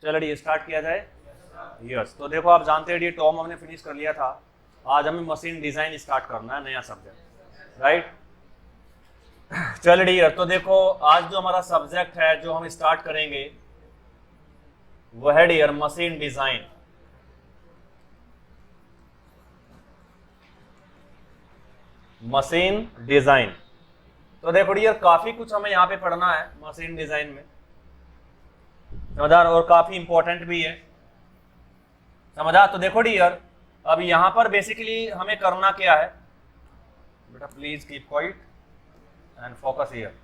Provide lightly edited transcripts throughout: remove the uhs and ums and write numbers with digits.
चलिए स्टार्ट किया जाए। यस, तो देखो आप जानते हैं ये टॉम हमने फिनिश कर लिया था। आज हमें मशीन डिजाइन स्टार्ट करना है, नया सब्जेक्ट, राइट। चल डियर, तो देखो आज जो हमारा सब्जेक्ट है जो हम स्टार्ट करेंगे वो है dear machine design. Machine design, तो देखो डियर काफी कुछ हमें यहाँ पे पढ़ना है मशीन डिजाइन में, समझा, और काफी इंपॉर्टेंट भी है, समझा। तो देखो डियर अब यहाँ पर बेसिकली हमें करना क्या है, बेटा please keep quiet and focus here.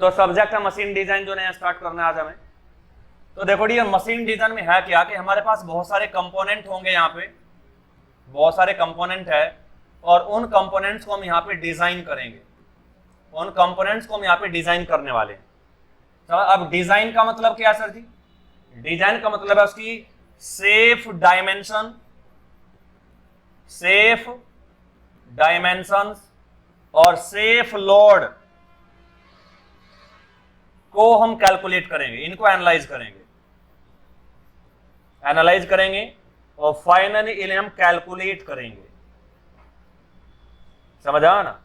तो सब्जेक्ट है मशीन डिजाइन जो नया स्टार्ट करना है आज हमें। तो देखो डियर मशीन डिजाइन में है क्या कि हमारे पास बहुत सारे कंपोनेंट होंगे, यहाँ पे बहुत सारे कंपोनेंट है और उन कंपोनेंट्स को हम यहाँ पे डिजाइन करेंगे, उन कंपोनेंट्स को हम यहाँ पे डिजाइन करने वाले हैं। तो अब डिजाइन का मतलब क्या है सर जी? डिजाइन का मतलब है उसकी सेफ डायमेंशन, सेफ डायमेंशंस और सेफ लोड को हम कैलकुलेट करेंगे, इनको एनालाइज करेंगे, एनालाइज करेंगे और फाइनली इन्हें हम कैलकुलेट करेंगे, समझा ना,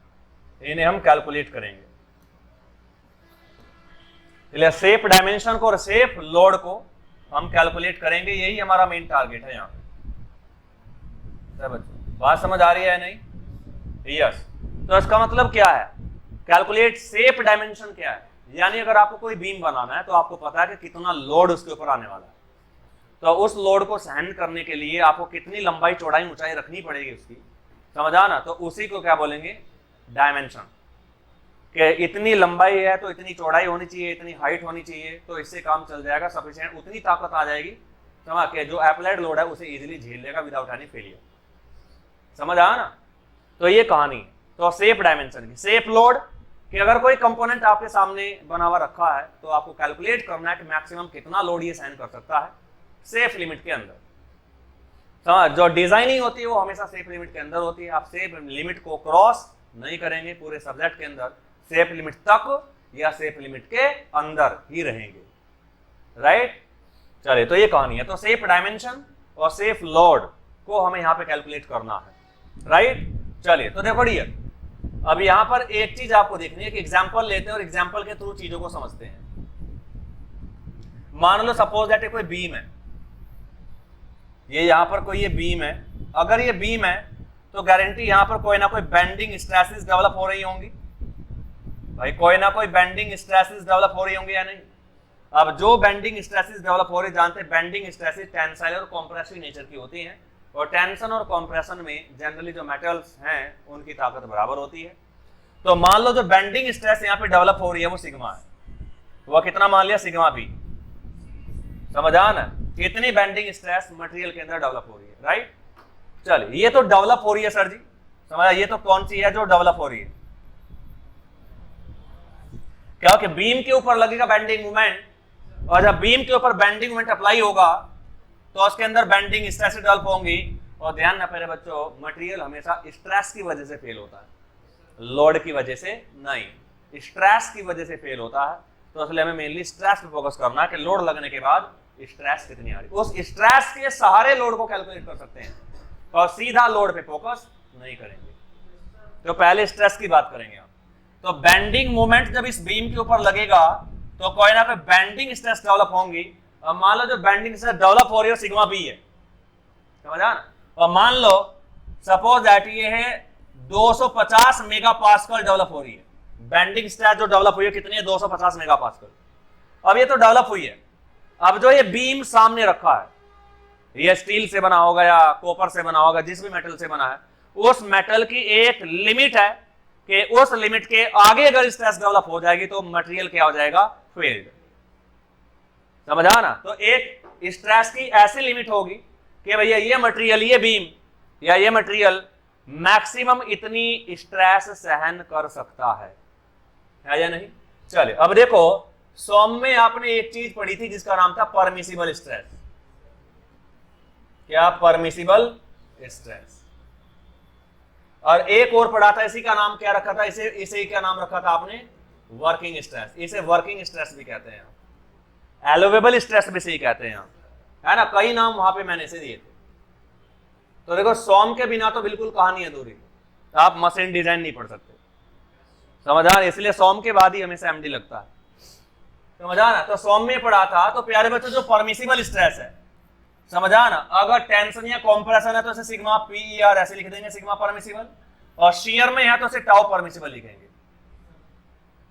इन्हें हम कैलकुलेट करेंगे। इसलिए सेफ डायमेंशन को और सेफ लोड को हम कैलकुलेट करेंगे, यही हमारा मेन टारगेट है यहाँ पे। बच्चों बात समझ आ रही है नहीं? यस। तो इसका मतलब क्या है, कैलकुलेट सेफ डायमेंशन क्या है, यानी अगर आपको कोई बीम बनाना है तो आपको पता है कि कितना लोड उसके ऊपर आने वाला है, तो उस लोड को सहन करने के लिए आपको कितनी लंबाई चौड़ाई ऊंचाई रखनी पड़ेगी उसकी, समझा ना। तो उसी को क्या बोलेंगे, डायमेंशन, कि इतनी लंबाई है तो इतनी चौड़ाई होनी चाहिए, इतनी हाइट होनी चाहिए, तो इससे काम चल जाएगा सफिशिएंट, उतनी ताकत आ जाएगी, समझ के जो अप्लाइड लोड है उसे इजीली झेल लेगा विदाउट एनी फेलियर, समझ आया ना। तो ये कहानी। तो सेफ डायमेंशन की, सेफ लोड कि अगर कोई कंपोनेंट आपके सामने बना हुआ रखा है तो आपको कैलकुलेट करना है कि मैक्सिमम कितना लोड ये सहन कर सकता है सेफ लिमिट के अंदर, समझ। जो डिजाइनिंग होती है वो हमेशा सेफ लिमिट के अंदर होती है, आप सेफ लिमिट को क्रॉस नहीं करेंगे पूरे सब्जेक्ट के अंदर, सेफ लिमिट तक या सेफ लिमिट के अंदर ही रहेंगे, राइट। चलिए, तो ये कहानी है। तो सेफ डायमेंशन और सेफ लोड को हमें यहाँ पे कैलकुलेट करना है, राइट। चलिए, तो देखो डियर अब यहाँ पर एक चीज आपको देखनी है कि एग्जाम्पल लेते हैं और एग्जाम्पल के थ्रू चीजों को समझते हैं। मान लो सपोज दैट कोई बीम है, ये यहाँ पर कोई ये बीम है, अगर ये बीम है तो गारंटी यहाँ पर कोई ना कोई बेंडिंग स्ट्रेसेस डेवलप हो रही होंगी, भाई कोई ना कोई बेंडिंग स्ट्रेसेस डेवलप हो रही होंगी या नहीं। अब जो बेंडिंग स्ट्रेसेस डेवलप हो रही, जानते हैं बेंडिंग स्ट्रेसेस टेंसाइल और कॉम्प्रेसिव नेचर की होती हैं, और टेंशन और कॉम्प्रेशन में जनरली जो मेटल्स हैं उनकी ताकत बराबर होती है। तो मान लो जो बेंडिंग स्ट्रेस यहाँ पे डेवलप हो रही है वो सिग्मा है, वो कितना मान लिया, सिग्मा भी, समझा ना। इतनी बेंडिंग स्ट्रेस मटेरियल के अंदर डेवलप हो रही है, राइट। चलिए, ये तो डेवलप हो रही है सर जी, समझा। ये तो कौन सी है जो डेवलप हो रही है, क्या कि बीम के ऊपर लगेगा बेंडिंग मोमेंट, और जब बीम के ऊपर बेंडिंग मोमेंट अप्लाई होगा तो उसके अंदर बेंडिंग स्ट्रेस डेवलप होंगी। और ध्यान रखना मेरे बच्चों, मटेरियल हमेशा स्ट्रेस की वजह से फेल होता है, लोड की वजह से नहीं, स्ट्रेस की वजह से फेल होता है। तो इसलिए हमें मेनली स्ट्रेस पे फोकस करना है कि लोड लगने के बाद स्ट्रेस कितनी आ रही है, उस स्ट्रेस के सहारे लोड को कैलकुलेट कर सकते हैं, और सीधा लोड पे फोकस नहीं करेंगे। तो पहले स्ट्रेस की बात करेंगे हम। तो बेंडिंग मोमेंट जब इस बीम के ऊपर लगेगा तो कोई ना कोई बेंडिंग स्ट्रेस डेवलप होंगी, और मान लो जो बेंडिंग स्ट्रेस डेवलप हो रही है सिग्मा बी है, समझा ना। और मान लो सपोज दैट ये है 250 मेगापास्कल डेवलप हो रही है, बेंडिंग स्ट्रेस जो डेवलप हुई है कितनी है, 250 मेगापास्कल। अब ये तो डेवलप हुई है, अब जो ये बीम सामने रखा है, ये स्टील से बना होगा या कॉपर से बना होगा, जिस भी मेटल से बना है, उस मेटल की एक लिमिट है कि उस लिमिट के आगे अगर स्ट्रेस डेवलप हो जाएगी तो मटेरियल क्या हो जाएगा, फेल्ड, समझा ना। तो एक स्ट्रेस की ऐसी लिमिट होगी कि भैया ये मटेरियल, ये बीम या ये मटेरियल मैक्सिमम इतनी स्ट्रेस सहन कर सकता है या नहीं। चलिए, अब देखो सॉम में आपने एक चीज पढ़ी थी जिसका नाम था परमिसिबल स्ट्रेस। क्या, परमिसिबल स्ट्रेस। और एक और पढ़ा था, इसी का नाम क्या रखा था, इसे क्या नाम रखा था आपने, वर्किंग स्ट्रेस। इसे वर्किंग स्ट्रेस भी कहते हैं। एलोवेबल स्ट्रेस भी सही कहते हैं यहाँ, है ना, कई नाम वहां पे मैंने से दिए थे। तो देखो सॉम के बिना तो बिल्कुल कहानी अधूरी, आप मशीन डिजाइन नहीं पढ़ सकते, समझा, इसलिए सॉम के बाद ही हमेशा एमडी लगता है, समझा ना। तो सॉम में पढ़ा था तो प्यारे बच्चों जो परमिसिबल स्ट्रेस है, समझा ना, अगर टेंशन या कॉम्प्रेशन है तो इसे सिग्मा पीईआर ऐसे लिख देंगे, सिग्मा परमिसिबल, और शियर में है तो इसे टाउ परमिसिबल लिखेंगे,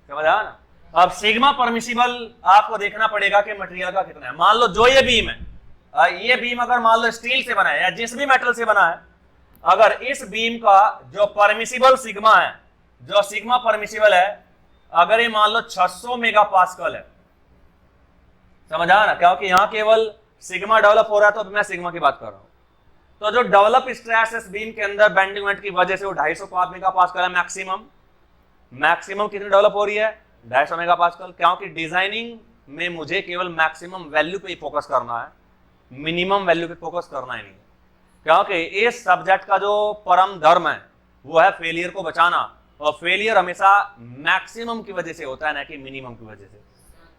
समझा ना। अब सिग्मा परमिसिबल आपको देखना पड़ेगा कि मटेरियल का कितना है। मान लो जो ये बीम है, ये बीम अगर मान लो स्टील से बना है या जिस भी मेटल से बना है, अगर इस बीम का जो परमिसिबल सिग्मा है, जो सिग्मा परमिसिबल है, अगर ये मान लो 600 मेगापास्कल है, समझा ना, क्योंकि यहां केवल सिग्मा डेवलप हो रहा है तो मैं सिग्मा की बात कर रहा हूं। तो जो डेवलप स्ट्रेस इस बीम के अंदर बेंडिंग मोमेंट की वजह से वो 250 मेगापास्कल है मैक्सिमम कितनी डेवलप हो रही है, 250 मेगापास्कल, क्योंकि डिजाइनिंग में मुझे केवल मैक्सिमम वैल्यू पे ही फोकस करना है, मिनिमम वैल्यू पे फोकस करना ही नहीं, क्योंकि इस सब्जेक्ट का जो परम धर्म है वो है फेलियर को बचाना, और फेलियर हमेशा मैक्सिमम की वजह से होता है ना कि मिनिमम की वजह से।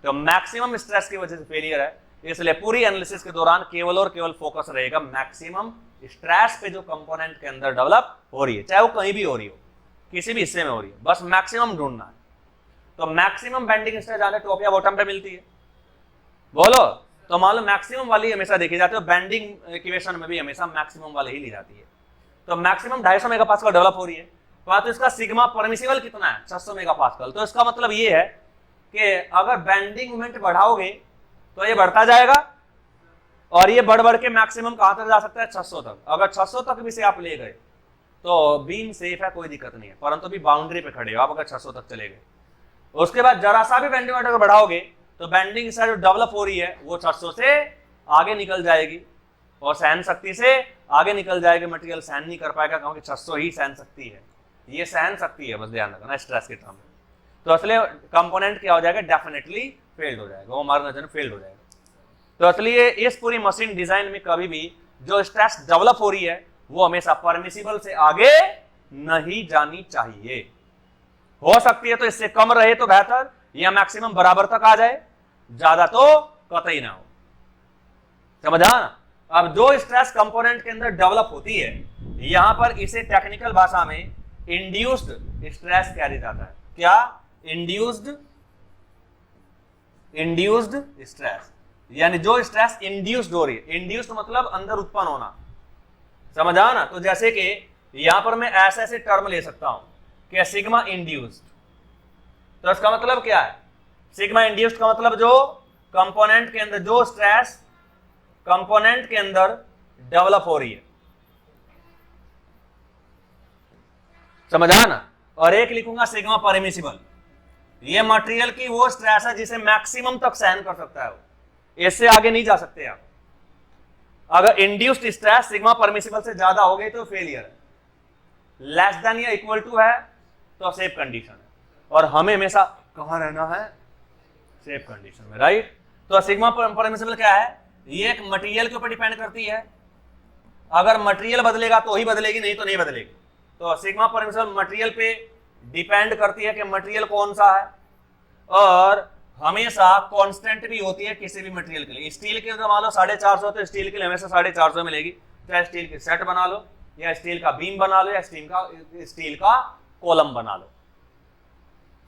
तो मैक्सिमम स्ट्रेस की वजह से फेलियर है, इसलिए पूरी एनालिसिस के दौरान केवल और केवल फोकस रहेगा मैक्सिमम स्ट्रेस पे जो कंपोनेंट के अंदर डेवलप हो रही है, चाहे वो कहीं भी हो रही हो, किसी भी हिस्से में हो रही है, बस मैक्सिमम ढूंढना है। तो मैक्सिमम बेंडिंग स्ट्रेस जाने टॉप या बॉटम पे मिलती है, बोलो। तो मान लो मैक्सिमम वाली हमेशा देखी जाती है, बेंडिंग इक्वेशन में भी हमेशा मैक्सिमम वाली ही ली जाती है। तो मैक्सिमम 250 मेगापास्कल डेवलप हो रही है, तो इसका सिग्मा परमिसिबल कितना है, 600 मेगापास्कल। तो इसका मतलब ये है कि अगर बेंडिंग मोमेंट बढ़ाओगे तो ये बढ़ता जाएगा, और ये बढ़ बढ़ के मैक्सिमम कहां तक जा सकता है, 600 तक। अगर 600 तक भी से आप ले गए तो बीम सेफ है, कोई दिक्कत नहीं है, परंतु भी बाउंड्री पे खड़े हो आप अगर 600 तक चले गए। उसके बाद जरा सा भी बेंडिंग मोमेंट बढ़ाओगे तो बेंडिंग जो डेवलप हो रही है वो 600 से आगे निकल जाएगी, और सहन शक्ति से आगे निकल जाएगी, मटेरियल सहन नहीं कर पाएगा, क्योंकि 600 ही सहन शक्ति है, ये सहन शक्ति है, बस ध्यान रखना स्ट्रेस के टर्म में। तो इसलिए कंपोनेंट क्या हो जाएगा, डेफिनेटली फेल्ड हो जाएगा, वो हमारे नजर में फेल्ड हो जाएगा। तो इसलिए इस पूरी मशीन डिजाइन में कभी भी जो स्ट्रेस डेवलप हो रही है वो हमेशा परमिसिबल से आगे नहीं जानी चाहिए, हो सकती है तो इससे कम रहे तो बेहतर, या मैक्सिमम बराबर तक आ जाए, ज्यादा तो कतई ना हो, समझा ना। अब जो स्ट्रेस कंपोनेंट के अंदर डेवलप होती है, यहां पर इसे टेक्निकल भाषा में इंड्यूस्ड स्ट्रेस कहा जाता है। क्या, इंड्यूस्ड स्ट्रेस, यानी जो स्ट्रेस इंड्यूस्ड हो रही है, इंड्यूस्ड मतलब अंदर उत्पन्न होना, समझा ना। तो जैसे कि यहां पर मैं ऐसे टर्म ले सकता हूं कि सिग्मा इंड्यूस्ड, तो इसका मतलब क्या है, सिग्मा इंड्यूस्ड का मतलब जो कंपोनेंट के अंदर जो स्ट्रेस कंपोनेंट के अंदर डेवलप हो रही है, समझा ना। और एक लिखूंगा सिग्मा परमिसिबल, ये मटेरियल की वो स्ट्रेस है जिसे मैक्सिमम तक सहन कर सकता है, इससे आगे नहीं जा सकते आप। अगर इंड्यूस्ड स्ट्रेस सिग्मा परमिसिबल से ज्यादा हो गई तो फेलियर है, लेस देन या इक्वल टू है तो सेफ कंडीशन है, और हमें हमेशा कहां रहना है, सेफ कंडीशन में, राइट। तो सिग्मा परमिसिबल क्या है, ये एक मटेरियल के ऊपर डिपेंड करती है, अगर मटेरियल बदलेगा तो ही बदलेगी, नहीं तो नहीं बदलेगी। तो सिग्मा परमिसिबल मटेरियल पे डिपेंड करती है कि मटेरियल कौन सा है, और हमेशा कांस्टेंट भी होती है किसी भी मटेरियल के लिए। स्टील के मान लो 450 तो स्टील के लिए हमेशा 450 मिलेगी, चाहे स्टील की सेट बना लो, या स्टील का बीम बना लो, या स्टील का कॉलम बना लो,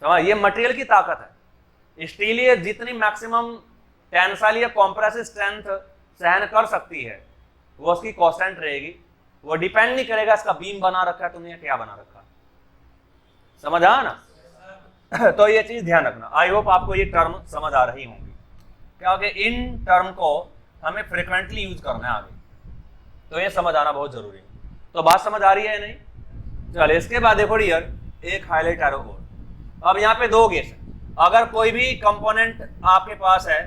समझ। ये मटेरियल की ताकत है, स्टील ये जितनी मैक्सिमम टेंसाइल या कॉम्प्रेसिव स्ट्रेंथ सहन कर सकती है वो उसकी कांस्टेंट रहेगी, वो डिपेंड नहीं करेगा इसका बीम बना रखा है तुमने या क्या बना रखा है, समझ आ ना। तो ये चीज ध्यान रखना, आई होप आपको ये टर्म समझ आ रही होंगी, क्योंकि इन टर्म को हमें फ्रिक्वेंटली यूज करना है आगे, तो ये समझ आना बहुत जरूरी है। तो बात समझ आ रही है नहीं, चलो इसके बाद देखो डियर एक हाईलाइट एरो और। अब यहाँ पे दो केस है, अगर कोई भी कंपोनेंट आपके पास है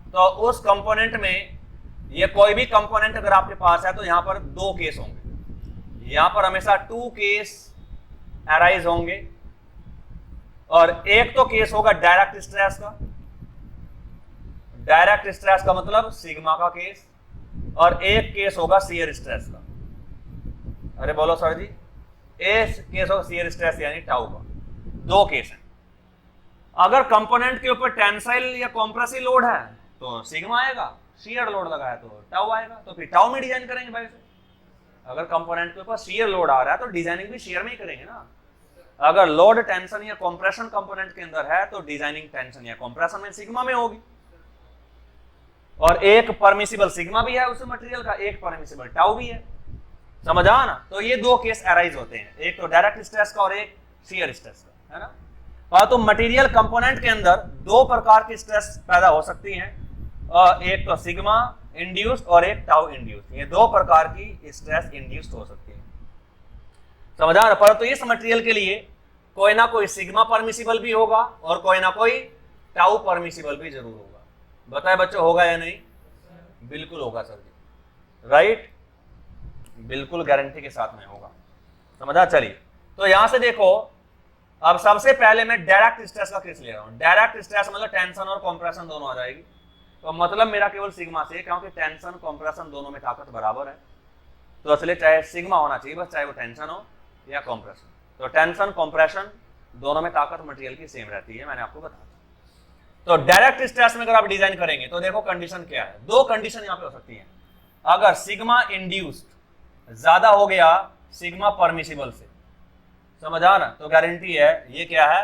तो उस कंपोनेंट में, ये कोई भी कंपोनेंट अगर आपके पास है तो यहाँ पर दो केस होंगे, यहाँ पर हमेशा 2 केस अराइज होंगे, और एक तो केस होगा डायरेक्ट स्ट्रेस का, डायरेक्ट स्ट्रेस का मतलब सिग्मा का केस, और एक केस होगा शियर स्ट्रेस का। अरे बोलो सर जी, एक केस होगा शियर स्ट्रेस यानी टाउ का, दो केस है। अगर कंपोनेंट के ऊपर टेंसाइल या कॉम्प्रेसिव लोड है तो सिग्मा आएगा, शियर लोड लगा है तो टाउ आएगा, तो फिर टाउ में डिजाइन करेंगे भाई से। अगर कंपोनेंट के ऊपर शियर लोड आ रहा है तो डिजाइनिंग भी शियर में ही करेंगे ना। अगर लोड टेंशन या कंप्रेशन कंपोनेंट के अंदर है तो डिजाइनिंग टेंशन या कंप्रेशन में सिग्मा में होगी। और एक परमिसिबल सिग्मा भी है उस मटेरियल का, एक परमिसिबल टाउ भी है। समझ आ ना। तो ये दो केस अराइज होते हैं, एक तो डायरेक्ट स्ट्रेस का और एक शियर स्ट्रेस का, है ना। तो मटेरियल कंपोनेंट के अंदर दो प्रकार की स्ट्रेस पैदा हो सकती हैं, एक तो सिग्मा इंड्यूस्ड और एक टाउ इंड्यूस्ड। ये दो प्रकार की स्ट्रेस इंड्यूस्ड हो सकती है। समझ आ रहा। परंतु इस मटेरियल के लिए कोई ना कोई सिग्मा परमिसिबल भी होगा और कोई ना कोई टाउ परमिसिबल भी जरूर होगा। बताए बच्चों, होगा या नहीं? बिल्कुल होगा सर जी, राइट, बिल्कुल गारंटी के साथ में होगा। समझा। चलिए, तो यहां से देखो, अब सबसे पहले मैं डायरेक्ट स्ट्रेस का केस ले रहा हूं। डायरेक्ट स्ट्रेस मतलब टेंशन और कंप्रेशन दोनों आ जाएगी। तो मतलब मेरा केवल सिग्मा से, क्योंकि टेंशन कंप्रेशन दोनों में ताकत बराबर है, तो इसलिए चाहे सिग्मा होना चाहिए बस, चाहे वो टेंशन हो या कंप्रेशन। तो टेंशन कंप्रेशन दोनों में ताकत मटेरियल की सेम रहती है, मैंने आपको बताया। तो डायरेक्ट स्ट्रेस में अगर आप डिजाइन करेंगे तो देखो कंडीशन क्या है। दो कंडीशन यहां पे हो सकती है। अगर सिग्मा इंड्यूस्ड ज्यादा हो गया सिग्मा परमिसिबल से, समझ आ रहा, तो गारंटी है ये क्या है,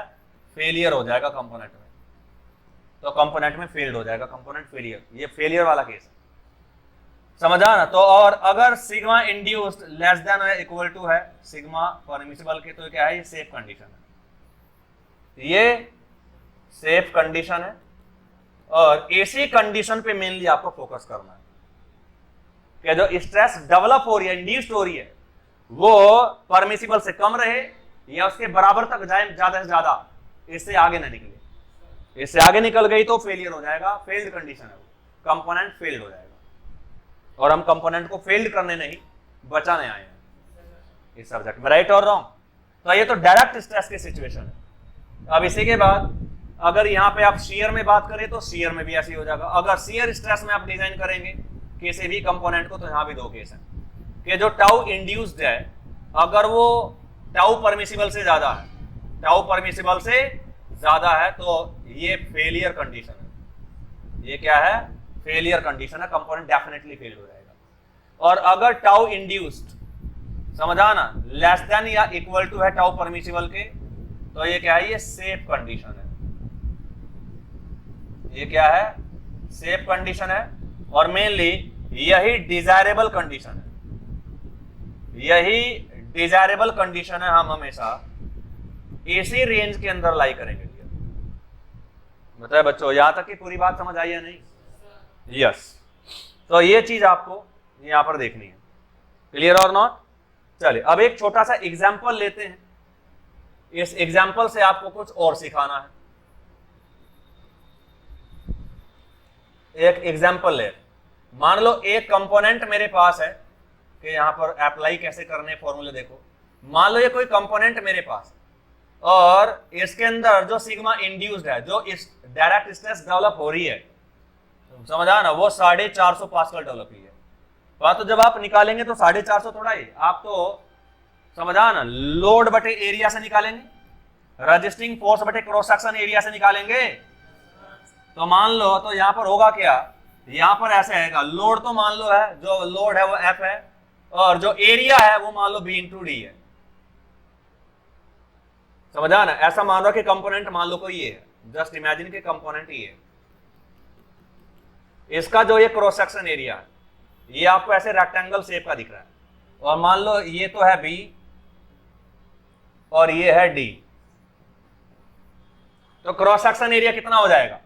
फेलियर हो जाएगा कंपोनेंट में। तो कंपोनेंट में फेल्ड हो जाएगा, कंपोनेंट फेलियर, ये फेलियर वाला केस है। समझ आ ना। तो और अगर सिग्मा इंड्यूस्ड लेस देन या इक्वल टू है सिग्मा परमिसिबल के, तो क्या है, ये सेफ कंडीशन है, ये सेफ कंडीशन है। और इसी कंडीशन पे मेनली आपको फोकस करना है कि जो स्ट्रेस डेवलप हो रही है, इंड्यूस्ड हो रही है, वो परमिसिबल से कम रहे या उसके बराबर तक जाए, ज्यादा से ज्यादा, इससे आगे ना निकले। इससे आगे निकल गई तो फेलियर हो जाएगा, फेल्ड कंडीशन है, वो कंपोनेंट फेल्ड हो जाएगा। और हम कंपोनेंट को फेल्ड करने नहीं, बचाने आए हैं इस सब्जेक्ट में, राइट और रॉन्ग। तो ये तो डायरेक्ट स्ट्रेस की सिचुएशन है। अब इसी के बाद अगर यहाँ पे आप शियर में बात करें तो शियर में भी ऐसे हो जाएगा। अगर शियर स्ट्रेस में आप डिजाइन करेंगे किसी भी कंपोनेंट को, तो यहाँ भी दो केस है कि जो टाउ इंड्यूस्ड है, अगर वो टाउ परमिसिबल से ज्यादा है, टाउ परमिसिबल से ज्यादा है, तो ये फेलियर कंडीशन है। ये क्या है, फेलियर कंडीशन है, कंपोनेंट डेफिनेटली फेल हो जाएगा। और अगर टाउ इंड्यूस्ड, समझ आना, लेस देन या इक्वल टू है टाउ परमिसिबल के, तो ये क्या है, ये सेफ कंडीशन है। ये क्या है, सेफ कंडीशन है। और मेनली यही डिजायरेबल कंडीशन है, यही डिजायरेबल कंडीशन है। हम हमेशा इसी रेंज के अंदर लाई करेंगे। बताए बच्चों, यहां तक की पूरी बात समझ आई या नहीं? यस। तो ये चीज आपको यहां पर देखनी है, क्लियर और नॉट। चलिए, अब एक छोटा सा एग्जाम्पल लेते हैं, इस एग्जाम्पल से आपको कुछ और सिखाना है। एक एग्जाम्पल ले, मान लो एक कंपोनेंट मेरे पास है कि यहां पर अप्लाई कैसे करने फॉर्मूले देखो। मान लो ये कोई कंपोनेंट मेरे पास, और इसके अंदर जो सिग्मा इंड्यूस्ड है, जो इस डायरेक्ट स्ट्रेस डेवलप हो रही है, समझ आ ना, वो 450 पास्कल डेवलप हुई है। तो जब आप निकालेंगे तो 450 थोड़ा ही, आप तो समझ आ ना, लोड बटे एरिया से निकालेंगे, रजिस्टिंग फोर्स बटे क्रॉस सेक्शन एरिया से निकालेंगे। तो मान लो, तो यहां पर होगा क्या, यहां पर ऐसे आएगा, लोड तो मान लो है, जो लोड है वो F है, और जो एरिया है वो मान लो B/D है। समझा ना। ऐसा मान लो कि कंपोनेंट मान लो कोई ये है, जस्ट इमेजिन के कंपोनेंट ये है, इसका जो ये क्रॉस सेक्शन एरिया है, ये आपको ऐसे रेक्टेंगल शेप का दिख रहा है, और मान लो ये तो है B और ये है D, तो क्रॉस सेक्शन एरिया कितना हो जाएगा,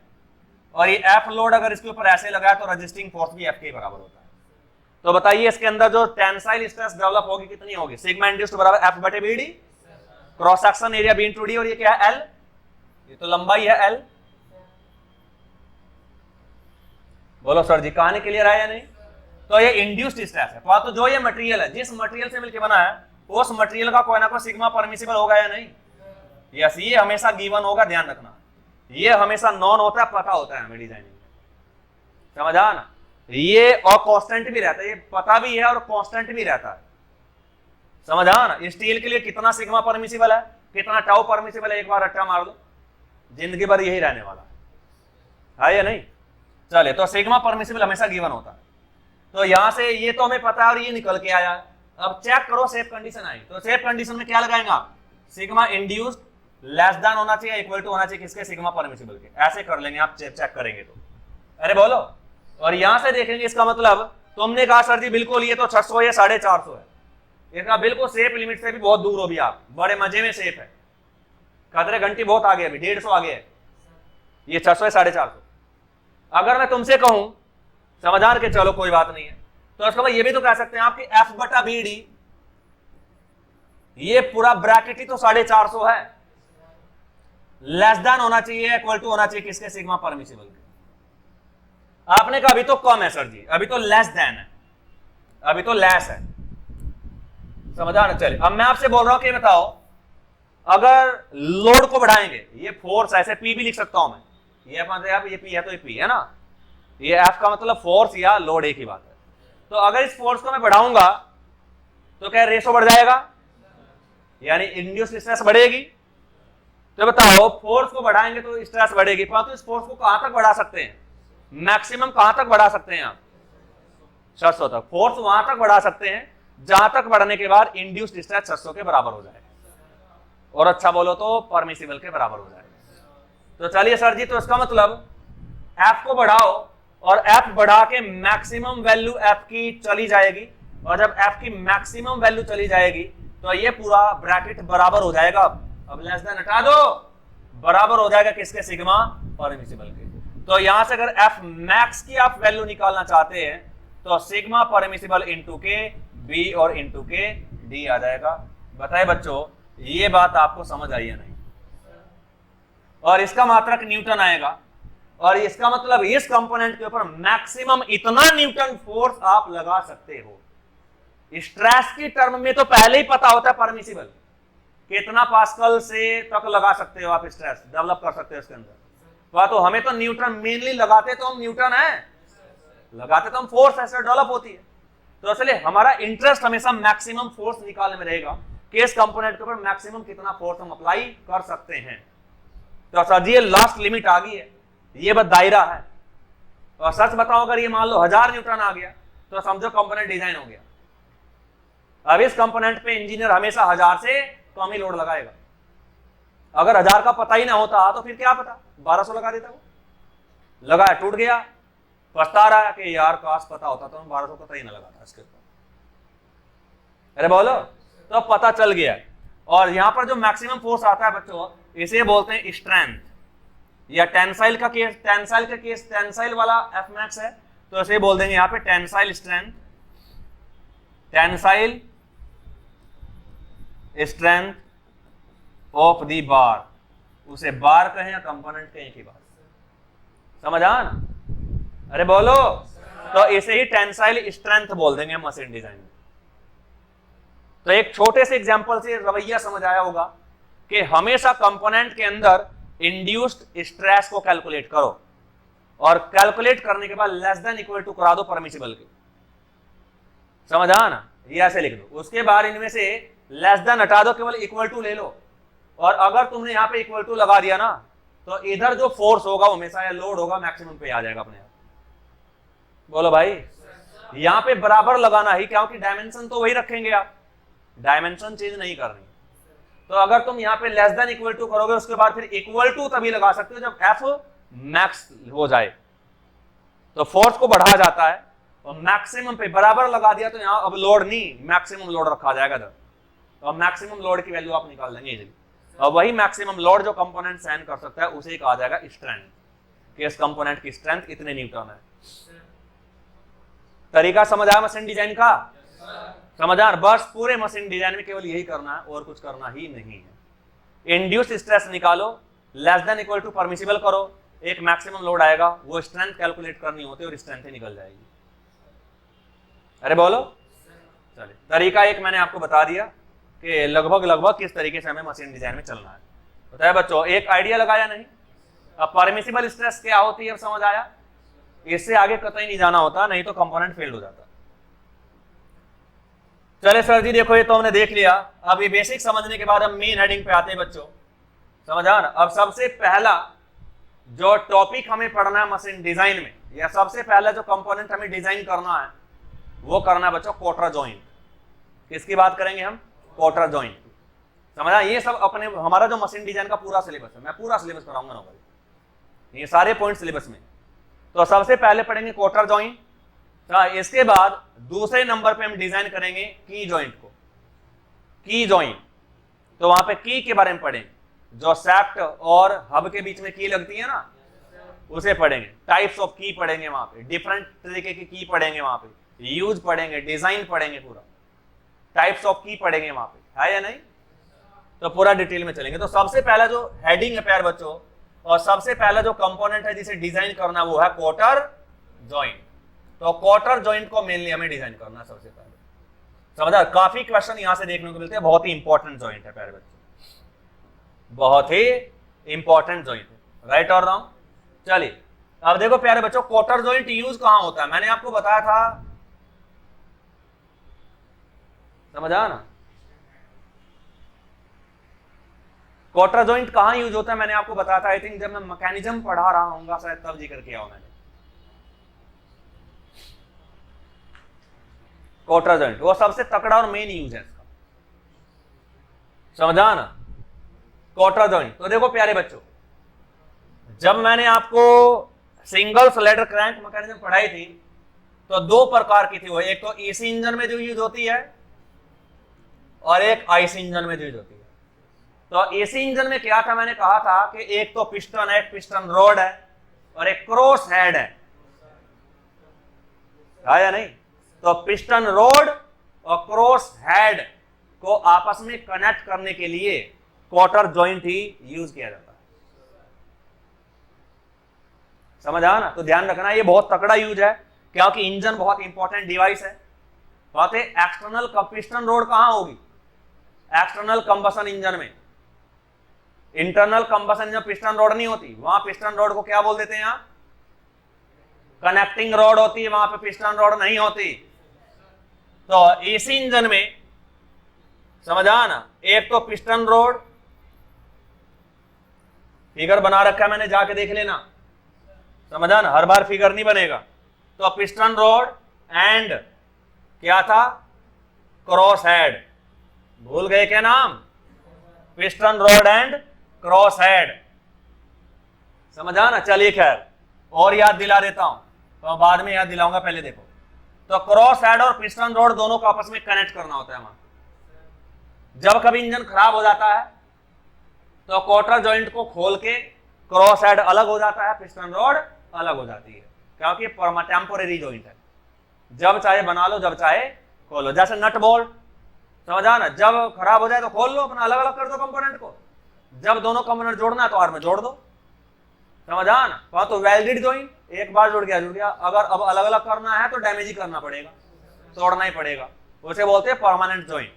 और ये F लोड अगर इसके ऊपर ऐसे लगा है तो रजिस्टिंग फोर्स भी F के बराबर होता है। तो बताइए इसके अंदर जो टेंसाइल स्ट्रेस डेवलप होगी कितनी होगी, सिग्मा इंड्यूस्ड बराबर F बटे BD, cross section area B/D, और ये क्या है, L, ये तो लंबाई है L। बोलो सर जी, कहानी क्लियर है या नहीं? तो ये इंड्यूस्ड स्ट्रेस है। तो जो ये मटेरियल है, जिस मटेरियल से मिलकर बना है, उस मटेरियल का कोई ना कोई सिग्मा परमिसिबल होगा या नहीं? यस, ये हमेशा गिवन होगा, ध्यान रखना। ये हमेशा नॉन होता है, पता होता है हमें डिजाइनिंग में, समझा ना। ये और कांस्टेंट भी रहता है, ये पता भी है और कांस्टेंट भी रहता है, समझा ना। स्टील के लिए कितना सिग्मा परमिसिबल है, कितना टाउ परमिसिबल है, एक बार रट्टा मार लो। जिंदगी भर यही रहने वाला है या नहीं? चले, तो सिग्मा परमिसिबल हमेशा गिवन होता है। तो यहां से ये तो हमें पता है और ये निकल के आया। अब चेक करो सेफ कंडीशन आई, तो सेफ कंडीशन में क्या लगाएंगे आप? सिग्मा इंड्यूस्ड लेस देन होना चाहिए, इक्वल टू होना चाहिए किसके? सिग्मा परमिसिबल के। ऐसे कर लेंगे आप, चेक करेंगे तो। अरे बोलो, और यहां से देखेंगे इसका मतलब तुमने कहा सर जी बिल्कुल ये तो 600 या 450 है, इसका बिल्कुल सेफ लिमिट से भी बहुत दूर हो भी आप, बड़े मजे में सेफ है। खतरे घंटी बहुत आगे, अभी 150 आगे है, ये 600 या 450। अगर मैं तुमसे कहूं समझार के चलो कोई बात नहीं है, तो इसका ये भी तो कह सकते हैं आपकी एफ बटा बी डी, ये पूरा ब्रैकेट ही तो 450 है, लेस देन होना चाहिए इक्वल टू होना चाहिए किसके? सिग्मा परमिसिबल के। आपने कहा अभी तो कम है सर जी, अभी तो लेस देन है, अभी तो लेस है, समझा ना? चलिए अब मैं आपसे बोल रहा हूं कि बताओ अगर लोड को बढ़ाएंगे, ये फोर्स ऐसे पी भी लिख सकता हूं मैं, ये मतलब ये पी है तो ये पी है ना, ये एफ का मतलब फोर्स या लोड एक ही बात है। तो अगर इस फोर्स को मैं बढ़ाऊंगा तो क्या रेशो बढ़ जाएगा, यानी इंड्यूस्ड स्ट्रेस बढ़ेगी। तो बताओ फोर्स को बढ़ाएंगे तो स्ट्रेस बढ़ेगी, परंतु इस फोर्स को कहां तक बढ़ा सकते हैं? मैक्सिमम कहां तक बढ़ा सकते हैं आप? 600 तक। फोर्स वहां तक बढ़ा सकते हैं जहां तक बढ़ने के बाद इंड्यूस्ड स्ट्रेस 600 के बराबर हो जाए, और अच्छा बोलो तो परमिसिबल के बराबर हो जाए। तो चलिए सर जी, तो इसका मतलब एफ को बढ़ाओ और एफ बढ़ा के मैक्सिमम वैल्यू एफ की चली जाएगी, और जब एफ की मैक्सिमम वैल्यू चली जाएगी तो ये पूरा ब्रैकेट बराबर हो जाएगा। अब लेस देन हटा दो, बराबर हो जाएगा किसके? सिग्मा परमिसिबल के। तो यहां से अगर एफ मैक्स की आप वैल्यू निकालना चाहते हैं तो सिग्मा परमिसिबल इंटू के बी और इंटू के डी आ जाएगा। बताए बच्चों, ये बात आपको समझ आई है नहीं? और इसका मात्रक न्यूटन आएगा, और इसका मतलब इस कंपोनेंट के ऊपर मैक्सिमम इतना न्यूटन फोर्स आप लगा सकते हो। स्ट्रेस की टर्म में तो पहले ही पता होता है परमिसिबल, कितना पास्कल से तक लगा सकते हो आप, स्ट्रेस डेवलप कर सकते हो इसके अंदर। तो हमें तो न्यूटन मेनली लगाते तो हम न्यूटन है, लगाते तो हम फोर्स ऐसे डेवलप होती है। तो इसलिए हमारा इंटरेस्ट हमेशा मैक्सिमम फोर्स निकालने में रहेगा कि इस कंपोनेंट के ऊपर मैक्सिमम कितना फोर्स हम अप्लाई कर सकते हैं। तो सर जी ये लास्ट लिमिट आ गई है, ये बस दायरा है। और सच बताओ अगर ये मान लो 1000 न्यूटन आ गया तो समझो कंपोनेंट डिजाइन हो गया। अब इस कंपोनेंट पे इंजीनियर हमेशा 1000 से कम ही लोड लगाएगा। अगर 1000 का पता ही ना होता तो फिर क्या पता 1200 लगा देता, वो लगाया टूट गया, पछता रहा कि यार काश पता होता तो हम 1200 पता ही ना लगाता इसके ऊपर। अरे बोलो, तो पता चल गया। और यहां पर जो मैक्सिमम फोर्स आता है बच्चों, इसे बोलते हैं स्ट्रेंथ, या टेंसाइल का केस, टेंसाइल वाला एफ मैक्स है तो इसे बोल देंगे यहां पे tensile strength, tensile strength of the bar. उसे बार कहें या कंपोनेंट कहें की बात, समझ आ ना? अरे बोलो, तो इसे ही टेंसाइल स्ट्रेंथ बोल देंगे मशीन डिजाइन में। तो एक छोटे से एग्जांपल से रवैया समझ आया होगा कि हमेशा कंपोनेंट के अंदर इंड्यूस्ड स्ट्रेस को कैलकुलेट करो, और कैलकुलेट करने के बाद लेस देन इक्वल टू करा दो परमिसिबल के, समझ आ ना? ये ऐसे लिख दो। उसके बाद इनमें से लेस देन हटा दो, केवल इक्वल टू ले लो। और अगर तुमने यहां पे इक्वल टू लगा दिया ना तो इधर जो फोर्स होगा हमेशा या लोड होगा मैक्सिमम पे आ जाएगा अपने आप। बोलो भाई, यहां पे बराबर लगाना ही, क्योंकि डायमेंशन तो वही रखेंगे आप, डायमेंशन चेंज नहीं करनी। तो अगर तुम यहां पे लेस देन इक्वल टू करोगे उसके बाद फिर इक्वल टू तभी लगा सकते हो जब एफ मैक्स हो जाए, तो फोर्स को बढ़ा जाता है और मैक्सिमम पे बराबर लगा दिया तो यहां अब लोड नहीं, मैक्सिमम लोड रखा जाएगा इधर। तो अब मैक्सिमम लोड की वैल्यू आप निकाल लेंगे इजीली, और वही मैक्सिमम लोड जो कंपोनेंट सहन कर सकता है उसे कहा जाएगा स्ट्रेंथ, कि इस कंपोनेंट की स्ट्रेंथ इतने न्यूटन है। तरीका समझ आया मशीन डिजाइन का? समझ आ? बस पूरे मशीन डिजाइन में केवल यही करना है और कुछ करना ही नहीं है। इंड्यूस्ड स्ट्रेस निकालो, less than equal to permissible करो, एक मैक्सिमम लोड आएगा, वो स्ट्रेंथ कैलकुलेट करनी होती है और स्ट्रेंथ ही निकल जाएगी। अरे बोलो, चलिए तरीका एक मैंने आपको बता दिया कि लगभग किस तरीके से हमें मशीन डिजाइन में चलना है। बताया बच्चों, एक आइडिया लगाया नहीं? अब परमिसिबल स्ट्रेस क्या होती है अब समझ आया? इससे आगे कतई नहीं जाना होता, नहीं तो कंपोनेंट फेल्ड हो जाता। चले सर जी देखो ये तो हमने देख लिया। अब ये बेसिक समझने के बाद हम मेन हेडिंग पे आते हैं बच्चों। समझा ना। अब सबसे पहला जो टॉपिक हमें पढ़ना है मशीन डिजाइन में, या सबसे पहला जो कंपोनेंट हमें डिजाइन करना है वो करना है बच्चों कोटर जॉइंट। किसकी बात करेंगे हम? कोटर जॉइंट की। समझा। ये सब अपने हमारा जो मशीन डिजाइन का पूरा सिलेबस है, मैं पूरा सिलेबस कराऊंगा ना भाई, ये सारे पॉइंट सिलेबस में। तो सबसे पहले पढ़ेंगे कोटर जॉइंट, इसके बाद दूसरे नंबर पे हम डिजाइन करेंगे की जॉइंट को। की जॉइंट, तो वहां पे की के बारे में पढ़ेंगे, जो सैफ्ट और हब के बीच में की लगती है ना, उसे पढ़ेंगे। टाइप्स ऑफ की पढ़ेंगे वहां पे, डिफरेंट तरीके की की पढ़ेंगे वहां पे, यूज पढ़ेंगे, डिजाइन पढ़ेंगे, पूरा टाइप्स ऑफ की पढ़ेंगे वहां पे, है या नहीं? तो पूरा डिटेल में चलेंगे। तो सबसे पहला जो हेडिंग है प्यार बच्चों, और सबसे पहला जो कंपोनेंट है जिसे डिजाइन करना वो है कोटर जॉइंट। तो कोटर जॉइंट को मेनली हमें डिजाइन करना है सबसे पहले। समझा। काफी क्वेश्चन यहां से देखने को मिलते हैं, बहुत ही इंपॉर्टेंट जॉइंट है प्यारे बच्चों, बहुत ही इंपॉर्टेंट जॉइंट है। राइट और रॉन्ग? चलिए अब देखो प्यारे बच्चों, कोटर जॉइंट यूज कहां होता है? मैंने आपको बताया था, समझा ना, कोटर जॉइंट कहां यूज होता है मैंने आपको बताया था। आई थिंक जब मैं मैकेनिज्म पढ़ा रहा हूंगा शायद तब जिक्र किया हो मैंने। कोटर जॉइंट वो सबसे तकड़ा और मेन यूज है इसका, समझा ना। कोटर जॉइंट, तो देखो प्यारे बच्चों, जब मैंने आपको सिंगल सिलेंडर क्रैंक मैकेनिज्म पढ़ाई थी तो दो प्रकार की थी वो, एक तो एसी इंजन में जो यूज होती है और एक आईसी इंजन में जो यूज होती है। तो एसी इंजन में क्या था, मैंने कहा था कि एक तो पिस्टन है, एक पिस्टन रोड है और एक क्रॉस हेड है या नहीं? तो पिस्टन रोड और क्रॉस हेड को आपस में कनेक्ट करने के लिए कोटर जॉइंट ही यूज किया जाता है, समझ आया ना। तो ध्यान रखना ये बहुत तकड़ा यूज है, क्योंकि इंजन बहुत इंपॉर्टेंट डिवाइस है। बात है एक्सटर्नल पिस्टन रोड कहां होगी? एक्सटर्नल कंबसन इंजन में। Internal combustion engine piston road नहीं होती, वहां पिस्टन रोड को क्या बोल देते हैं? यहां कनेक्टिंग रोड होती है, वहां पे पिस्टन रोड नहीं होती। तो एसी इंजन में समझ आया ना, एक तो पिस्टन रोड, फिगर बना रखा है मैंने, जाके देख लेना, समझा ना, हर बार फिगर नहीं बनेगा। तो पिस्टन रोड एंड क्या था? Cross head. भूल गए क्या नाम? Piston rod and cross head, समझा ना। चलिए खैर और याद दिला देता हूं, तो बाद में याद दिलाऊंगा, पहले देखो। तो क्रॉस हेड और पिस्टन रोड दोनों को आपस में कनेक्ट करना होता है। वहां जब कभी इंजन खराब हो जाता है तो कोटर जॉइंट को खोल के क्रॉस हेड अलग हो जाता है, पिस्टन रोड अलग हो जाती है, क्योंकि टेम्पोरेरी जॉइंट है। जब चाहे बना लो, जब चाहे खोलो, जैसे नट बोल्ट, समझा ना। जब खराब हो जाए तो खोल लो, अपना अलग अलग कर दो कंपोनेंट को। जब दोनों कंपोनेंट जोड़ना है तो आर में जोड़ दो, समझा ना। वहां तो वेल्डेड जॉइंट, एक बार जुड़ गया जुड़ गया। अगर अब अलग अलग करना है तो डैमेज ही करना पड़ेगा, तोड़ना ही पड़ेगा, उसे बोलते हैं परमानेंट जॉइंट।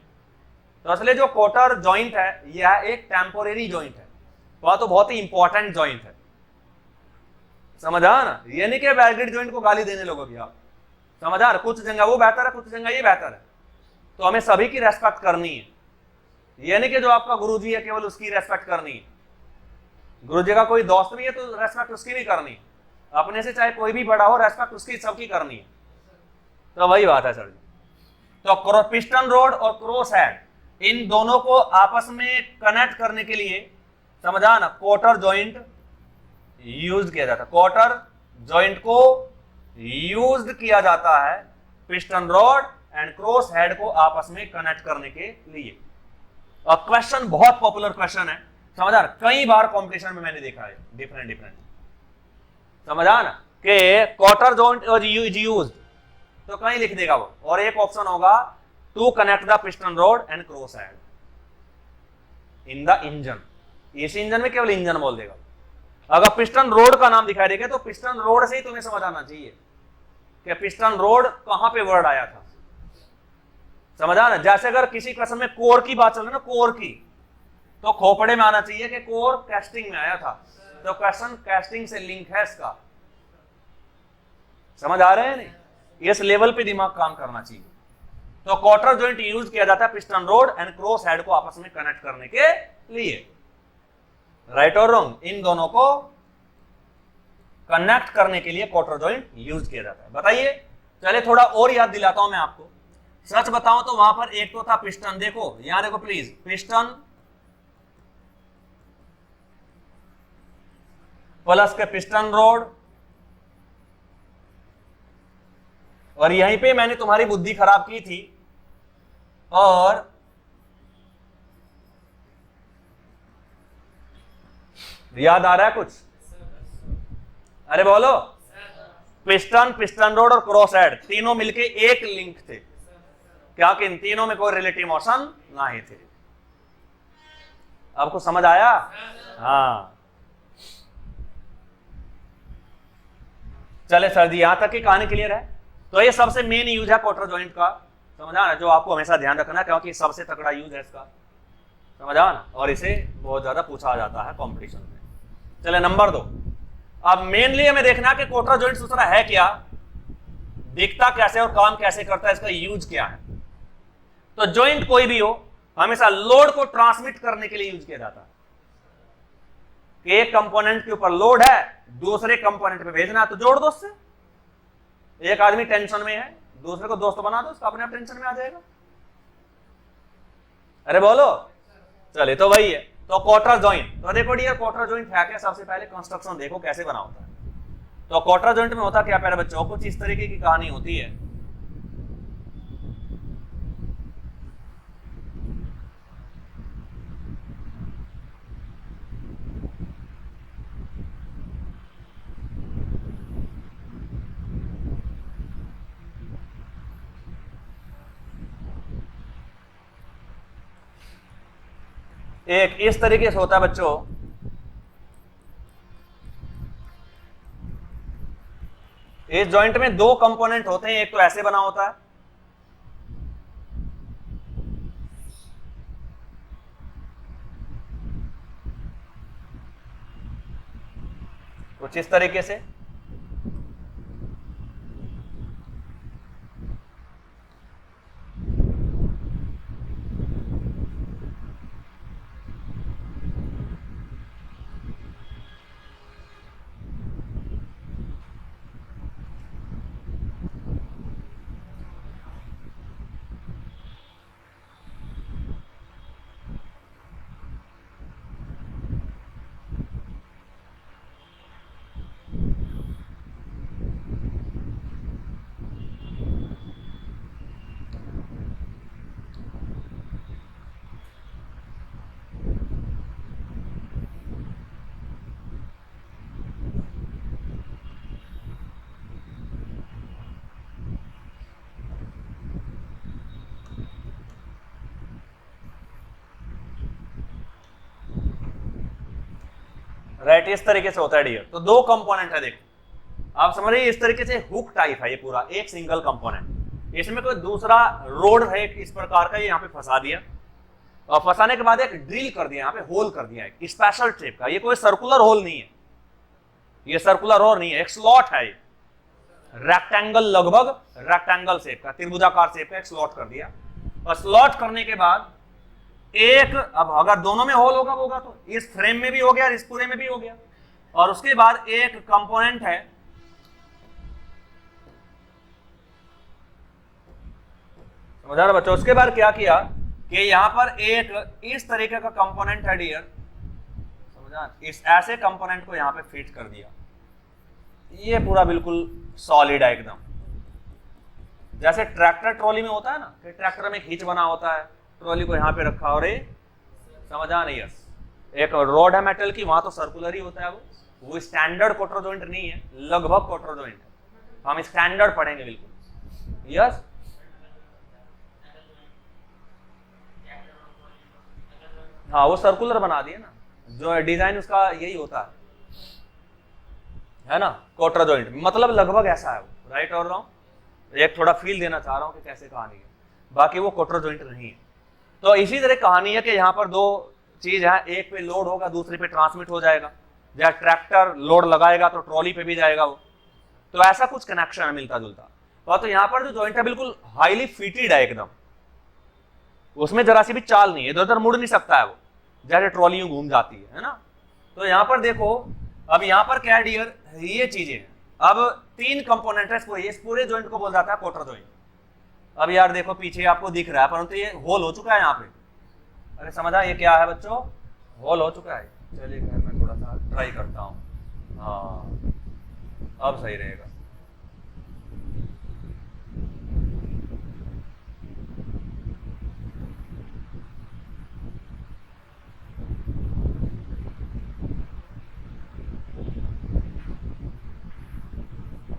तो असली जो कोटर जॉइंट है यह एक टेम्पोरेरी जॉइंट है, वह तो बहुत ही इंपॉर्टेंट जॉइंट है, समझा ना। ये नहीं कि वेल्डेड जॉइंट को गाली देने लोगों की आप, समझा। कुछ जगह वो बेहतर है, कुछ जगह ये बेहतर है, तो हमें सभी की रेस्पेक्ट करनी है। ये नहीं कि जो आपका गुरुजी है केवल उसकी रेस्पेक्ट करनी है, गुरुजी का कोई दोस्त भी है तो रेस्पेक्ट उसकी भी करनी है, अपने से चाहे कोई भी बड़ा हो, रेस्पेक्ट उसकी सबकी करनी है। तो वही बात है सर जी। तो पिस्टन रोड और क्रॉस हेड, इन दोनों को आपस में कनेक्ट करने के लिए, समझा ना, कोटर जॉइंट यूज किया जाता है। कोटर जॉइंट को यूज किया जाता है piston rod and cross head को आपस में कनेक्ट करने के लिए। और क्वेश्चन बहुत पॉपुलर क्वेश्चन है, समझा ना, कई बार कंपटीशन में मैंने देखा है डिफरेंट, समझा ना, कि कोटर जॉइंट इज यूज्ड, तो कहीं लिख देगा वो, और एक ऑप्शन होगा to connect the piston rod and cross head in the engine. AC engine में केवल इंजन बोल देगा। अगर पिस्टन रोड का नाम दिखाई देगा तो पिस्टन रोड से ही तुम्हें समझ आना चाहिए कि पिस्टन रोड कहां पे वर्ड आया था, समझा ना। जैसे अगर किसी क्वेश्चन में कोर की बात चल रही है ना, कोर की, तो खोपड़े में आना चाहिए कि कोर कैस्टिंग में आया था, तो क्वेश्चन कैस्टिंग से लिंक है इसका, समझ आ रहे हैं नहीं। इस लेवल पे दिमाग काम करना चाहिए। तो कोटर जॉइंट यूज किया जाता है piston rod and cross head को आपस में कनेक्ट करने के लिए। राइट और रॉन्ग? इन दोनों को कनेक्ट करने के लिए क्वार्टर जॉइंट यूज किया जाता है। बताइए, चले थोड़ा और याद दिलाता हूं मैं आपको। सच बताऊं तो वहां पर एक तो था पिस्टन, देखो यहां देखो प्लीज, पिस्टन प्लस के पिस्टन रोड, और यहीं पे मैंने तुम्हारी बुद्धि खराब की थी और याद आ रहा है कुछ? अरे बोलो। पिस्टन, पिस्टन रोड और क्रॉस हेड तीनों मिलके एक लिंक थे, क्या कि इन तीनों में कोई रिलेटिव मोशन नहीं थे। आपको समझ आया? हाँ चले सर जी, यहां तक की कहानी क्लियर है। तो ये सबसे मेन यूज है क्वार्टर जॉइंट का, समझा ना, जो आपको हमेशा ध्यान रखना, क्योंकि सबसे तगड़ा यूज है इसका, समझा ना, और इसे बहुत ज्यादा पूछा जाता है कंपटीशन में। चले नंबर 2, अब मेनली हमें देखना कि क्वार्टर जॉइंट सूत्र है क्या, दिखता कैसे और काम कैसे करता है, इसका यूज क्या है। तो जॉइंट कोई भी हो हमेशा लोड को ट्रांसमिट करने के लिए यूज किया जाता है कि एक कंपोनेंट के ऊपर लोड है, दूसरे कंपोनेंट पे भेजना है तो जोड़ दो उससे। एक आदमी टेंशन में है, दूसरे को दोस्त बना दो, उसका अपने आप टेंशन में आ जाएगा। अरे बोलो। चले तो वही है, तो क्वार्टर जॉइंट, तो देखो डियर क्वार्टर जॉइंट है क्या, सबसे पहले कंस्ट्रक्शन देखो कैसे बना होता है। तो क्वार्टर जॉइंट में होता क्या प्यारे बच्चों, कुछ इस तरीके की कहानी होती है। एक इस तरीके से होता है बच्चों, इस जॉइंट में दो कंपोनेंट होते हैं, एक तो ऐसे बना होता है, कुछ इस तरीके से, राइट, इस तरीके से होता है डियर। तो दो कंपोनेंट है, देखो आप समझ रहे, इस तरीके से हुक टाइप है ये पूरा, एक सिंगल कंपोनेंट, इसमें कोई दूसरा रोड है इस प्रकार का, ये यहाँ पे फंसा दिया, और फंसाने के बाद एक ड्रिल कर दिया, यहाँ पे होल कर दिया एक स्पेशल शेप का, ये कोई सर्कुलर होल नहीं है, ये सर्कुलर होल नहीं है, एक स्लॉट है, रेक्टेंगल, लगभग रेक्टेंगल शेप का, त्रिभुजाकार शेप का एक स्लॉट कर दिया। और स्लॉट करने के बाद एक, अब अगर दोनों में होल होगा तो इस फ्रेम में भी हो गया और इस पूरे में भी हो गया, और उसके बाद एक कंपोनेंट है, समझा ना बच्चों। उसके बाद क्या किया कि यहां पर एक इस तरीके का कंपोनेंट है डियर, समझा, इस ऐसे कंपोनेंट को यहां पे फिट कर दिया, ये पूरा बिल्कुल सॉलिड है एकदम, जैसे ट्रैक्टर ट्रॉली में होता है ना कि ट्रैक्टर में खींच बना होता है, ट्रॉली को यहाँ पे रखा और ये, समझा नहीं, यस, एक रोड है मेटल की, वहां तो सर्कुलर ही होता है, वो स्टैंडर्ड क्वार्टर जॉइंट नहीं है, लगभग क्वार्टर जॉइंट है, हम स्टैंडर्ड पढ़ेंगे बिल्कुल, यस। हाँ वो सर्कुलर बना दिए ना, जो डिजाइन उसका यही होता है ना, क्वार्टर जॉइंट मतलब लगभग ऐसा है वो, राइट और रॉन्ग, एक थोड़ा फील देना चाह रहा हूं कि कैसे कहानी है, बाकी वो क्वार्टर जॉइंट नहीं है। तो इसी तरह कहानी है कि यहाँ पर दो चीज है, एक पे लोड होगा दूसरे पे ट्रांसमिट हो जाएगा, जहाँ ट्रैक्टर लोड लगाएगा तो ट्रॉली पे भी जाएगा वो, तो ऐसा कुछ कनेक्शन है मिलता जुलता। तो यहाँ पर जो जॉइंट है बिल्कुल हाईली फिटेड है एकदम, उसमें जरा सी भी चाल नहीं है, इधर उधर मुड़ नहीं सकता है वो, जैसे ट्रॉली यूं घूम जाती है ना, तो यहां पर देखो, अब यहां पर क्या है डियर, ये चीजें अब 3 कंपोनेंट है इस पूरे जॉइंट को बोल जाता है क्वार्टर जॉइंट। अब यार देखो पीछे आपको दिख रहा है, परंतु ये होल हो चुका है यहाँ पे। अरे समझा ये क्या है बच्चों, होल हो चुका है। चलिए मैं थोड़ा सा ट्राई करता हूँ, हाँ अब सही रहेगा।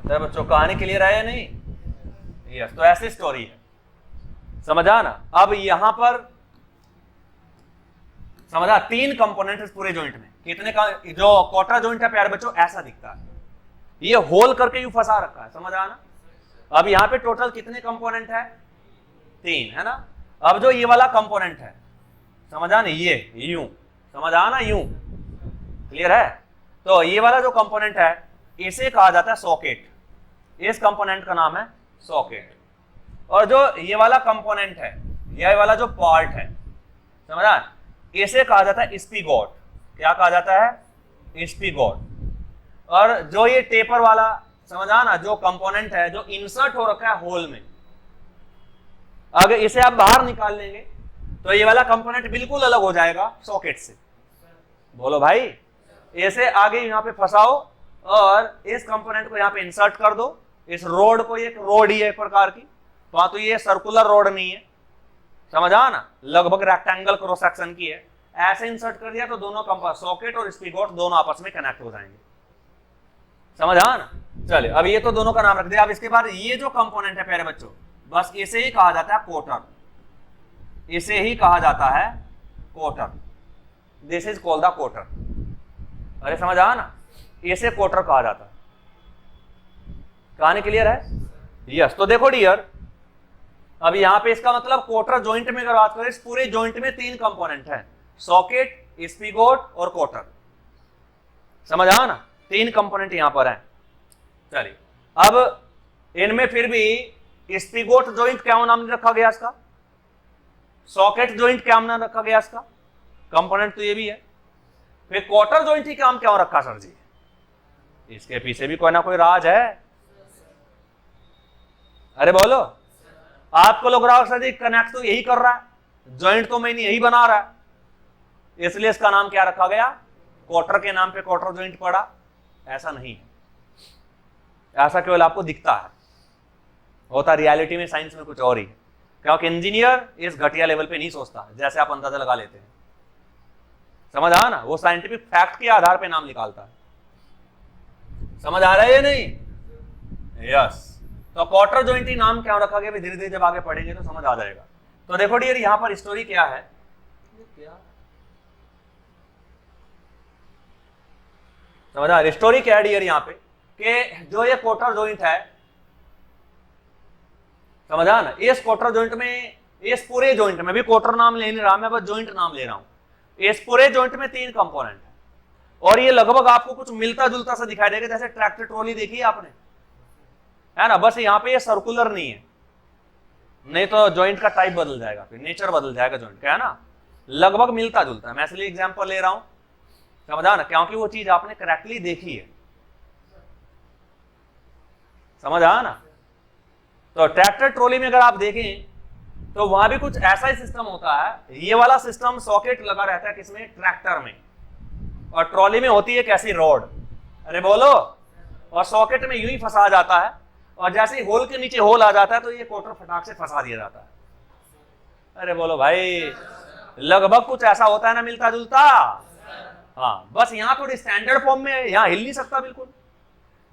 तो बच्चों कहानी क्लियर है या नहीं? यस, तो ऐसी स्टोरी है, समझा ना। अब यहां पर समझा 3 कंपोनेंट इस पूरे जॉइंट में, कितने का जो क्वार्टर जॉइंट है प्यारे बच्चों ऐसा दिखता है, ये होल करके यूं फंसा रखा है, समझा ना। अब यहां पे टोटल कितने कंपोनेंट है? 3 है ना। अब जो ये वाला कंपोनेंट है, समझा ना, ये यूं, समझा ना, यूं क्लियर है। तो ये वाला जो कंपोनेंट है इसे कहा जाता है सॉकेट, इस कंपोनेंट का नाम है सॉकेट। और जो ये वाला कंपोनेंट है, ये वाला जो पार्ट है, समझा, इसे कहा जाता है स्पीगोट। क्या कहा जाता है? स्पीगोट। और जो ये टेपर वाला, समझा ना, जो कंपोनेंट है जो इंसर्ट हो रखा है होल में, अगर इसे आप बाहर निकाल लेंगे तो ये वाला कंपोनेंट बिल्कुल अलग हो जाएगा सॉकेट से। बोलो भाई, इसे आगे यहां पे फंसाओ और इस कंपोनेंट को यहां पे इंसर्ट कर दो। इस रोड को, एक रोड ही है एक प्रकार की, तो ये सर्कुलर रोड नहीं है, समझा ना, लगभग रेक्टेंगल क्रॉस सेक्शन की है। ऐसे इंसर्ट कर दिया तो दोनों कंपोनेंट, सॉकेट और स्पीगोट, दोनों आपस में कनेक्ट हो जाएंगे, समझा ना। चलिए अब ये तो दोनों का नाम रख दिया। अब इसके बाद ये जो कंपोनेंट है प्यारे बच्चों, बस इसे ही कहा जाता है कोटर, इसे ही कहा जाता है कोटर। दिस इज कॉल्ड द कोटर। अरे समझा ना, इसे कोटर कहा जाता है। कहानी क्लियर है? यस। तो देखो डियर, अब यहां पे इसका मतलब कोटर जॉइंट में अगर बात करें, इस पूरे जॉइंट में 3 कंपोनेंट हैं, सॉकेट, स्पीगोट और कोटर, समझा ना, 3 कंपोनेंट यहां पर हैं। चलिए अब इनमें फिर भी स्पीगोट जॉइंट क्या नाम रखा गया इसका, सॉकेट जॉइंट क्या नाम रखा गया इसका, कंपोनेंट तो ये भी है। फिर क्वार्टर जॉइंट ही काम क्यों रखा सर जी? इसके पीछे भी कोई ना कोई राज है। अरे बोलो, आपको लग रहा हो सर जी कनेक्ट तो यही कर रहा है, जॉइंट तो मैंने यही बना रहा है, इसलिए इसका नाम क्या रखा गया, क्वार्टर के नाम पे क्वार्टर जॉइंट पड़ा। ऐसा नहीं है, ऐसा केवल आपको दिखता है, होता रियलिटी में, साइंस में कुछ और ही है। क्योंकि इंजीनियर इस घटिया लेवल पे नहीं सोचता जैसे आप अंदाजा लगा लेते हैं, समझ आ ना, वो साइंटिफिक फैक्ट के आधार पे नाम निकालता है। समझ आ रहा है या नहीं? यस। तो क्वार्टर जॉइंट ही नाम क्या रखा गया, धीरे धीरे जब आगे पढ़ेंगे तो समझ आ जाएगा। तो देखो डियर, यहां पर स्टोरी क्या है, क्या समझ आ रही स्टोरी क्या है डियर यहां पे, कि जो ये क्वार्टर जॉइंट है, समझा ना, इस क्वार्टर जॉइंट में, इस पूरे जॉइंट में भी क्वार्टर नाम ले नहीं रहा मैं, बस जॉइंट नाम ले रहा हूं। इस पूरे जॉइंट में 3 कंपोनेंट है और ये लगभग आपको कुछ मिलता जुलता सा दिखाई देगा, जैसे ट्रैक्टर ट्रॉली देखी है आपने, है ना। बस यहाँ पे ये सर्कुलर नहीं है, नहीं तो जॉइंट का टाइप बदल जाएगा, फिर नेचर बदल जाएगा जॉइंट का, है ना। लगभग मिलता जुलता है, मैं इसलिए एग्जांपल ले रहा हूं, समझा ना, क्योंकि वो चीज आपने करेक्टली देखी है, समझ आ ना। तो ट्रैक्टर ट्रॉली में अगर आप देखें तो वहां भी कुछ ऐसा ही सिस्टम होता है। ये वाला सिस्टम सॉकेट लगा रहता है किसमें, ट्रैक्टर में, और ट्रॉली में होती है कैसी, रोड। अरे बोलो, और सॉकेट में यूं ही फंसा जाता है, और जैसे ही होल के नीचे होल आ जाता है तो ये क्वार्टर फटाक से फंसा दिया जाता है। अरे बोलो भाई, लगभग कुछ ऐसा होता है ना, मिलता जुलता। हाँ, बस यहाँ थोड़ी स्टैंडर्ड फॉर्म में, यहाँ हिल नहीं सकता, बिल्कुल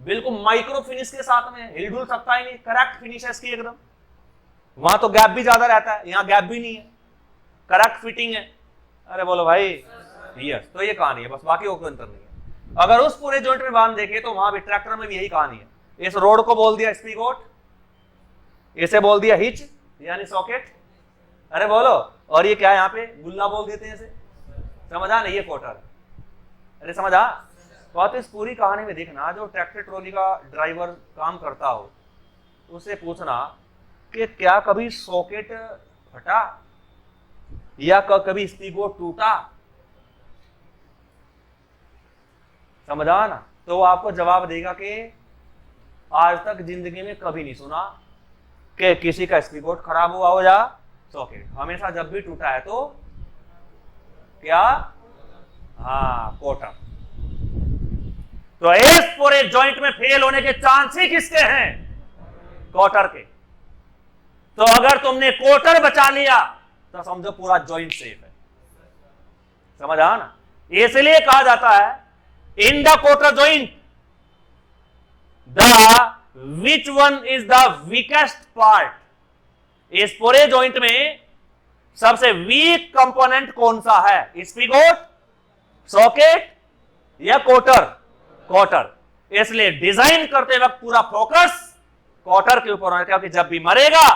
बिल्कुल माइक्रो फिनिश के साथ में, हिल डुल सकता ही नहीं, करेक्ट फिनिश है इसकी एकदम। वहां तो गैप भी ज्यादा रहता है, यहाँ गैप भी नहीं है, करेक्ट फिटिंग है। अरे बोलो भाई, यस। तो ये कहानी है बस, बाकी कोई अंतर नहीं है। अगर उस पूरे जॉइंट में बांध देखे तो वहां भी ट्रैक्टर में भी यही कहानी है। इस रोड को बोल दिया स्पीगोट, इसे बोल दिया हिच यानी सॉकेट। अरे बोलो, और ये क्या है यहाँ पे, गुल्ला बोल देते हैं इसे, समझा नहीं, ये क्वार्टर। अरे समझा। तो इस पूरी कहानी में देखना, जो ट्रैक्टर ट्रॉली का ड्राइवर काम करता हो उसे पूछना कि क्या कभी सॉकेट फटा या कभी स्पीगोट टूटा। समझा ना? तो वो आपको जवाब देगा कि आज तक जिंदगी में कभी नहीं सुना कि किसी का स्पीकर खराब हुआ हो या सॉकेट, हमेशा जब भी टूटा है तो क्या? हाँ, कोटर। तो इस पूरे जॉइंट में फेल होने के चांस ही किसके हैं? कोटर के। तो अगर तुमने कोटर बचा लिया तो समझो पूरा जॉइंट सेफ है। समझ आ ना? इसलिए कहा जाता है in the cotter joint the which one is the weakest part. इस पूरे जॉइंट में सबसे वीक कंपोनेंट कौन सा है? स्पिगोट, सॉकेट या कोटर? कोटर। इसलिए डिजाइन करते वक्त पूरा फोकस कोटर के ऊपर होना, क्योंकि जब भी मरेगा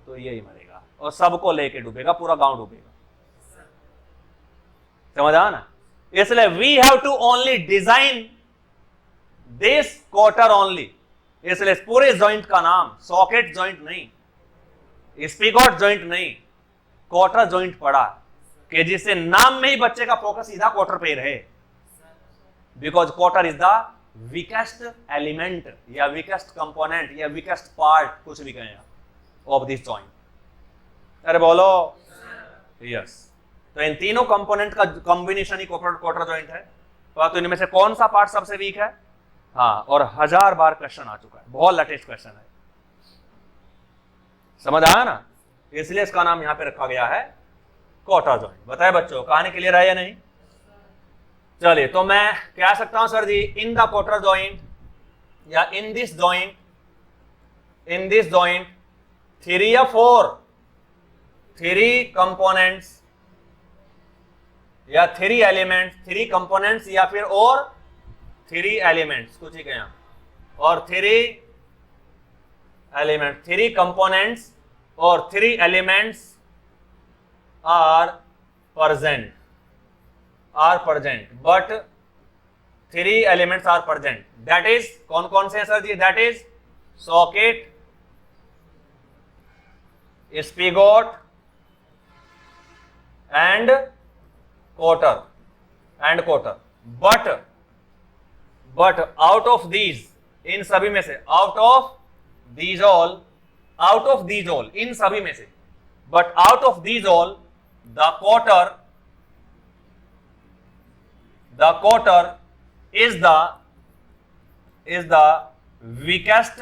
तो यही मरेगा और सबको लेके डूबेगा, पूरा गांव डूबेगा। समझ आ ना? इसलिए we have to only design this cotter only. इसलिए पूरे जॉइंट का नाम सॉकेट जॉइंट नहीं, स्पिगोट जॉइंट नहीं, कोटर जॉइंट पड़ा कि जिससे नाम में ही बच्चे का फोकस सीधा कोटर पे रहे, because cotter is the weakest element या वीकेस्ट कंपोनेंट या वीकेस्ट पार्ट, कुछ भी कहें ऑफ दिस जॉइंट। अरे बोलो यस। तो इन तीनों कंपोनेंट का कॉम्बिनेशन ही कोटर जॉइंट है। तो इनमें से कौन सा पार्ट सबसे वीक है? हाँ, और 1000 बार क्वेश्चन आ चुका है, बहुत लेटेस्ट क्वेश्चन है। समझ आया ना? इसलिए इसका नाम यहां पे रखा गया है कोटर जॉइंट। बताए बच्चों, कहानी क्लियर है या नहीं? चलिए, तो मैं कह सकता हूं sir ji in the cotter joint या इन दिस जॉइंट 3 या 4 3 कंपोनेंट्स या 3 एलिमेंट्स, 3 कंपोनेंट्स या फिर और 3 एलिमेंट्स, कुछ ही कहें, और 3 एलिमेंट, 3 कंपोनेंट्स और 3 elements are present, but 3 elements are present. That is, कौन कौन से हैं sir ji? That is socket, spigot and coter. But out of these, इन सभी में से, out of these all, इन सभी में से, but out of these all, the coter is the weakest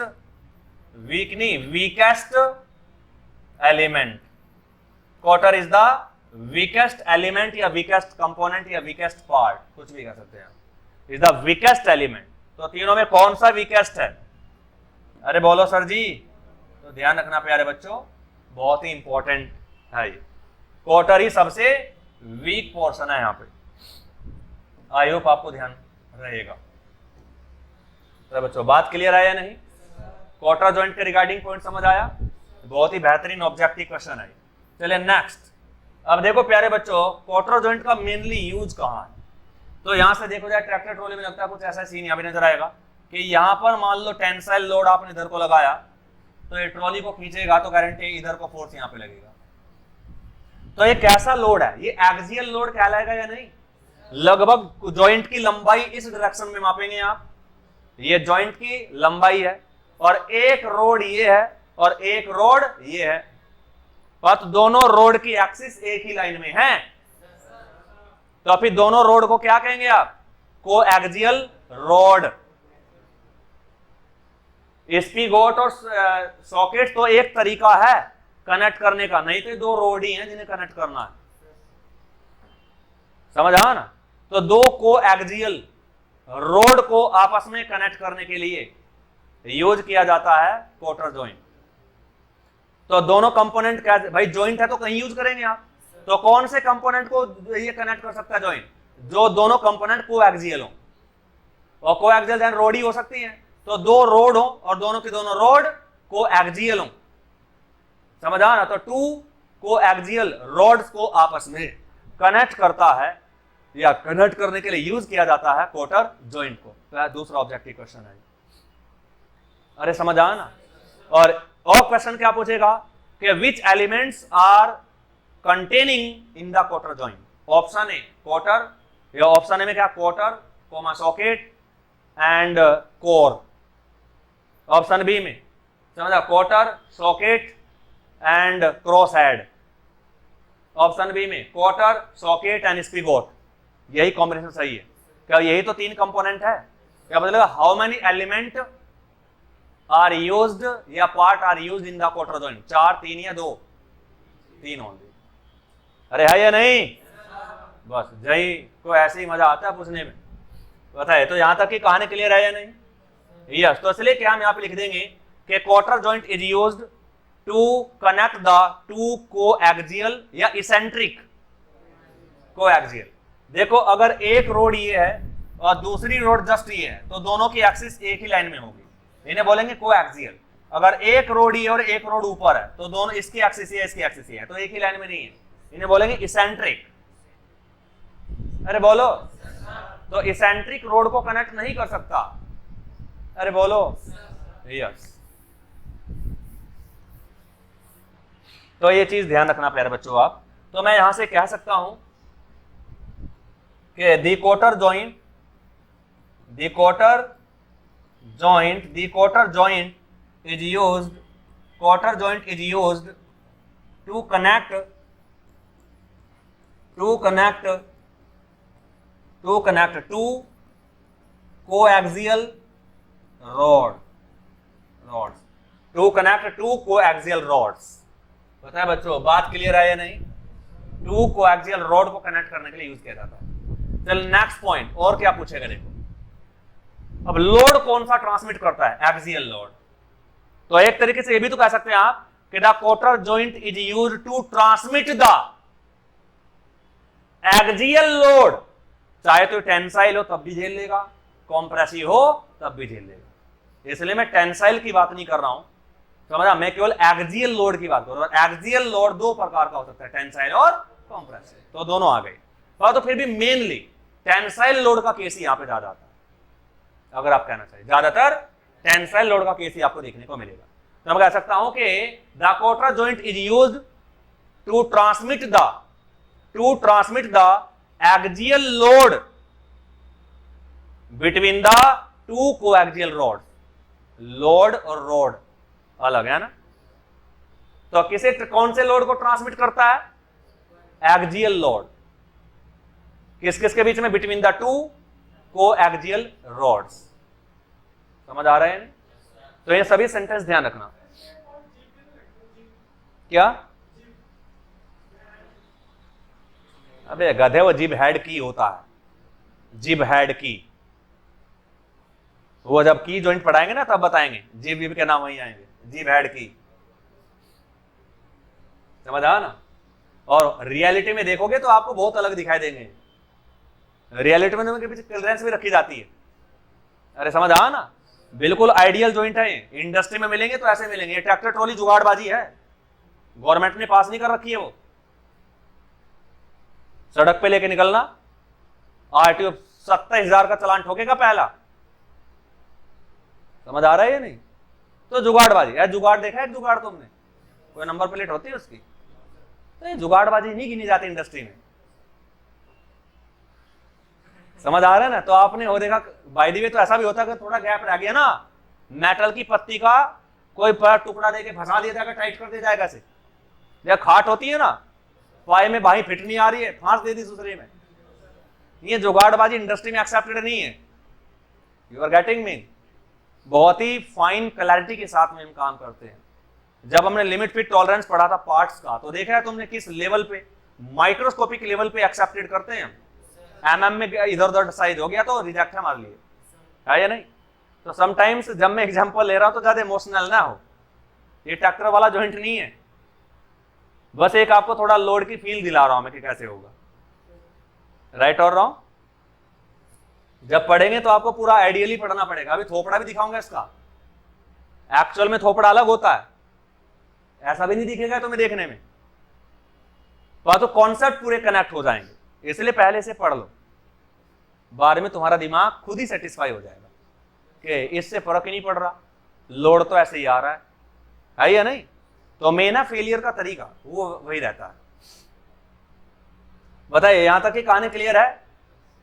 element. Coter is the weakest element या weakest component या weakest part, कुछ भी कह सकते हैं, is the weakest element. तो तीनों में कौन सा weakest है? अरे बोलो सर जी। तो ध्यान रखना प्यारे बच्चों, बहुत ही इंपॉर्टेंट है ये। कोटर ही सबसे वीक पोर्शन है यहाँ पे। आई होप आपको ध्यान रहेगा। तो बच्चों, बात क्लियर है या नहीं? कोटर जॉइंट के रिगार्डिंग पॉइंट समझ आया? बहुत ही बेहतरीन ऑब्जेक्टिव क्वेश्चन है। चलिए नेक्स्ट। अब देखो प्यारे बच्चों, कोटर जॉइंट का मेनली यूज कहाँ है? तो यहां से देखो जाए, ट्रैक्टर ट्रॉली में लगता है कुछ ऐसा सीन यहाँ भी नजर आएगा कि यहाँ पर मान लो टेंसाइल लोड आपने इधर को लगाया, तो ये ट्रॉली को खींचेगा तो गारंटी इधर को फोर्स यहाँ पे लगेगा। तो ये कैसा लोड है? ये एक्सियल लोड कहलाएगा या नहीं? लगभग जॉइंट की लंबाई इस डायरेक्शन में मापेंगे आप, ये जॉइंट की लंबाई है, और एक रोड ये है और एक रोड ये है, तो दोनों रोड की एक्सिस एक ही लाइन में है। तो फिर दोनों रोड को क्या कहेंगे आप? Coaxial road. स्पिगोट और सॉकेट तो एक तरीका है कनेक्ट करने का, नहीं तो 2 रोड ही हैं जिन्हें कनेक्ट करना है। समझ आ ना? तो 2 कोएक्सियल रोड को आपस में कनेक्ट करने के लिए यूज किया जाता है कोटर जॉइंट। तो दोनों कंपोनेंट क्या भाई, जॉइंट है तो कहीं यूज करेंगे आप। तो कौन से कंपोनेंट को ये कनेक्ट कर सकता है जॉइंट? जो दोनों कंपोनेंट कोएक्सियल हो, और कोएक्सियल देन रोड ही हो सकती है। तो 2 रोड हो और दोनों की दोनों रोड कोएक्सियल हो। समझ आ ना? तो 2 कोएक्सियल रोड्स को आपस में कनेक्ट करता है या कनेक्ट करने के लिए यूज किया जाता है कोटर जॉइंट को। तो दूसरा ऑब्जेक्टिव क्वेश्चन है। अरे समझ आ ना? और क्वेश्चन क्या पूछेगा कि which elements are containing in the cotter joint? Option A cotter, या ऑप्शन ए में क्या? Cotter, comma socket and core. Option B में समझा, cotter, socket and cross head. Option B में क्वार्टर, सॉकेट एंड स्पिगोट। यही combination सही है। क्या यही तो 3 कंपोनेंट है? क्या मतलब how many element are used या part are used in the quarter joint? 4, 3 या 2? 3 ओनली। अरे है या नहीं? बस जय को ऐसे ही मजा आता है पूछने में। पता है तो यहां तक की कहानी क्लियर है या नहीं? यस। तो इसलिए क्या हम यहां पे लिख देंगे कि quarter joint is used to connect the two coaxial या इसेंट्रिक कोएक्सियल। देखो अगर एक रोड ये है और दूसरी रोड जस्ट ये है तो दोनों की एक्सिस एक ही लाइन में होगी, इन्हें बोलेंगे कोएक्सियल। अगर एक रोड ये और एक रोड ऊपर है तो दोनों इसकी एक्सिस ये इसकी एक्सिस ये है तो एक ही लाइन में नहीं है, इन्हें बोलेंगे इसेंट्रिक। अरे बोलो, तो इसेंट्रिक रोड को कनेक्ट नहीं कर सकता। अरे बोलो, यस। तो ये चीज ध्यान रखना प्यारे बच्चों आप। तो मैं यहां से कह सकता हूं कि the quarter joint is used to connect two coaxial rods. पता है बच्चों, बात क्लियर है या नहीं? 2 कोएक्सियल रॉड को कनेक्ट करने के लिए यूज किया जाता है। चल नेक्स्ट पॉइंट, और क्या पूछेगा देखो। अब लोड कौन सा ट्रांसमिट करता है? Axial load. तो एक तरीके से ये भी तो कह सकते हैं आप कि the quarter joint is used to transmit the axial load. चाहे तो टेंसाइल हो तब भी झेल लेगा, कॉम्प्रेसिव हो तब भी झेल लेगा। इसलिए मैं टेंसाइल की बात नहीं कर रहा हूं, समझा? मैं केवल एक्सियल लोड की बात कर रहा हूं। एक्सियल लोड 2 प्रकार का हो सकता है, टेंसाइल और कॉम्प्रेसिव। तो दोनों आ गए। तो फिर भी मेनली टेंसाइल लोड का केस ही यहां पे ज्यादा आता है। अगर आप कहना चाहिए ज्यादातर टेंसाइल लोड का केस ही आपको देखने को मिलेगा। तो मैं कह सकता हूं कि the quarter joint is used to transmit the axial load between the 2 coaxial rod. Load और रोड अलग है ना? तो किसे कौन से लोड को ट्रांसमिट करता है? Axial load. किस किस के बीच में? Between the 2 coaxial rods. समझ आ रहे हैं? तो ये सभी सेंटेंस ध्यान रखना। क्या? अबे गधे, वो जिब हेड की होता है, जिब हेड की। वो जब की जॉइंट पढ़ाएंगे ना तब बताएंगे, जिब विब के नाम वही आएंगे, जिब हेड की। समझ आ ना? और रियलिटी में देखोगे तो आपको बहुत अलग दिखाई देंगे। रियलिटी में उनके पीछे क्लियरेंस भी रखी जाती है। अरे समझ आ ना? बिल्कुल आइडियल जॉइंट है। इंडस्ट्री में मिलेंगे तो ऐसे मिलेंगे। ये ट्रैक्टर ट्रॉली जुगाड़बाजी है, गवर्नमेंट ने पास नहीं कर रखी है। वो सड़क पे लेके निकलना, आरटीओ 70,000 का चालान ठोकेगा पहला। समझ आ रहा है या नहीं? तो जुगाड़बाजी है। जुगाड़ देखा है? जुगाड़ तुमने कोई नंबर प्लेट होती है उसकी? तो ये जुगाड़बाजी नहीं गिनी जाती इंडस्ट्री में। समझ आ रहा है ना? तो आपने हो देखा, बाय द वे तो ऐसा भी होता है कि थोड़ा गैप रह गया ना, मेटल की पत्ती का कोई पर टुकड़ा देके फंसा दिया जाएगा, टाइट कर दिया जाएगा ऐसे। या खाट होती है ना, पाए में बाही फिट नहीं आ रही है, फांस दे दी दूसरे में। ये जुगाड़बाजी इंडस्ट्री में एक्सेप्टेड नहीं है। You are getting me? बहुत ही फाइन क्लैरिटी के साथ में हम काम करते हैं। जब हमने लिमिट फिट टॉलरेंस पढ़ा था पार्ट्स का, तो देखा है तुमने किस लेवल पे, माइक्रोस्कोपिक लेवल पे एक्सेप्टेड करते हैं हम। एमएम में इधर उधर साइज हो गया तो रिजेक्ट है हमारे लिए, है या नहीं? तो समटाइम्स जब मैं एग्जांपल ले रहा हूं तो ज्यादा इमोशनल ना हो। ये ट्रैक्टर वाला जॉइंट नहीं है, बस एक आपको थोड़ा लोड की फील दिला रहा हूं मैं कि कैसे होगा। राइट और रॉन्ग? जब पढ़ेंगे तो आपको पूरा आइडियली पढ़ना पड़ेगा। अभी थोपड़ा भी दिखाऊंगा इसका। एक्चुअल में थोपड़ा अलग होता है, ऐसा भी नहीं दिखेगा तुम्हें देखने में। तो कॉन्सेप्ट पूरे कनेक्ट हो जाएंगे, इसलिए पहले से पढ़ लो। बाद में तुम्हारा दिमाग खुद ही सेटिस्फाई हो जाएगा कि इससे फर्क ही नहीं पड़ रहा, लोड तो ऐसे ही आ रहा है या नहीं? तो मेन फेलियर का तरीका वो वही रहता है। बताइए, यहां तक की कहानी क्लियर है?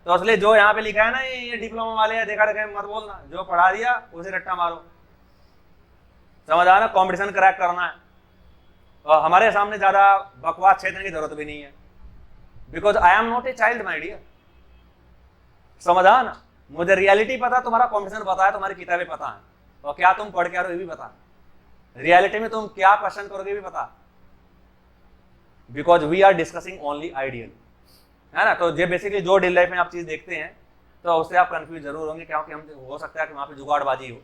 तो इसलिए जो यहाँ पे लिखा है ना ये डिप्लोमा वाले है, देखा देखा मत बोलना, जो पढ़ा दिया उसे रट्टा मारो, समझ आना। कंपटीशन क्रैक करना है और हमारे सामने ज्यादा बकवास छेड़ने की जरूरत भी नहीं है, because I am not a child my dear, समझ आना। मुझे रियलिटी पता, तुम्हारा कंपटीशन पता है, तुम्हारी किताबें पता है, और क्या तुम पढ़ के आ रहे हो ये भी पता है, रियलिटी में तुम क्या क्वेश्चन करोगे भी पता, because we are discussing only ideal, है ना। तो ये बेसिकली जो डेली लाइफ में आप चीज देखते हैं तो उससे आप कंफ्यूज जरूर होंगे, क्योंकि हम हो सकता है कि वहां पे जुगाड़बाजी हो,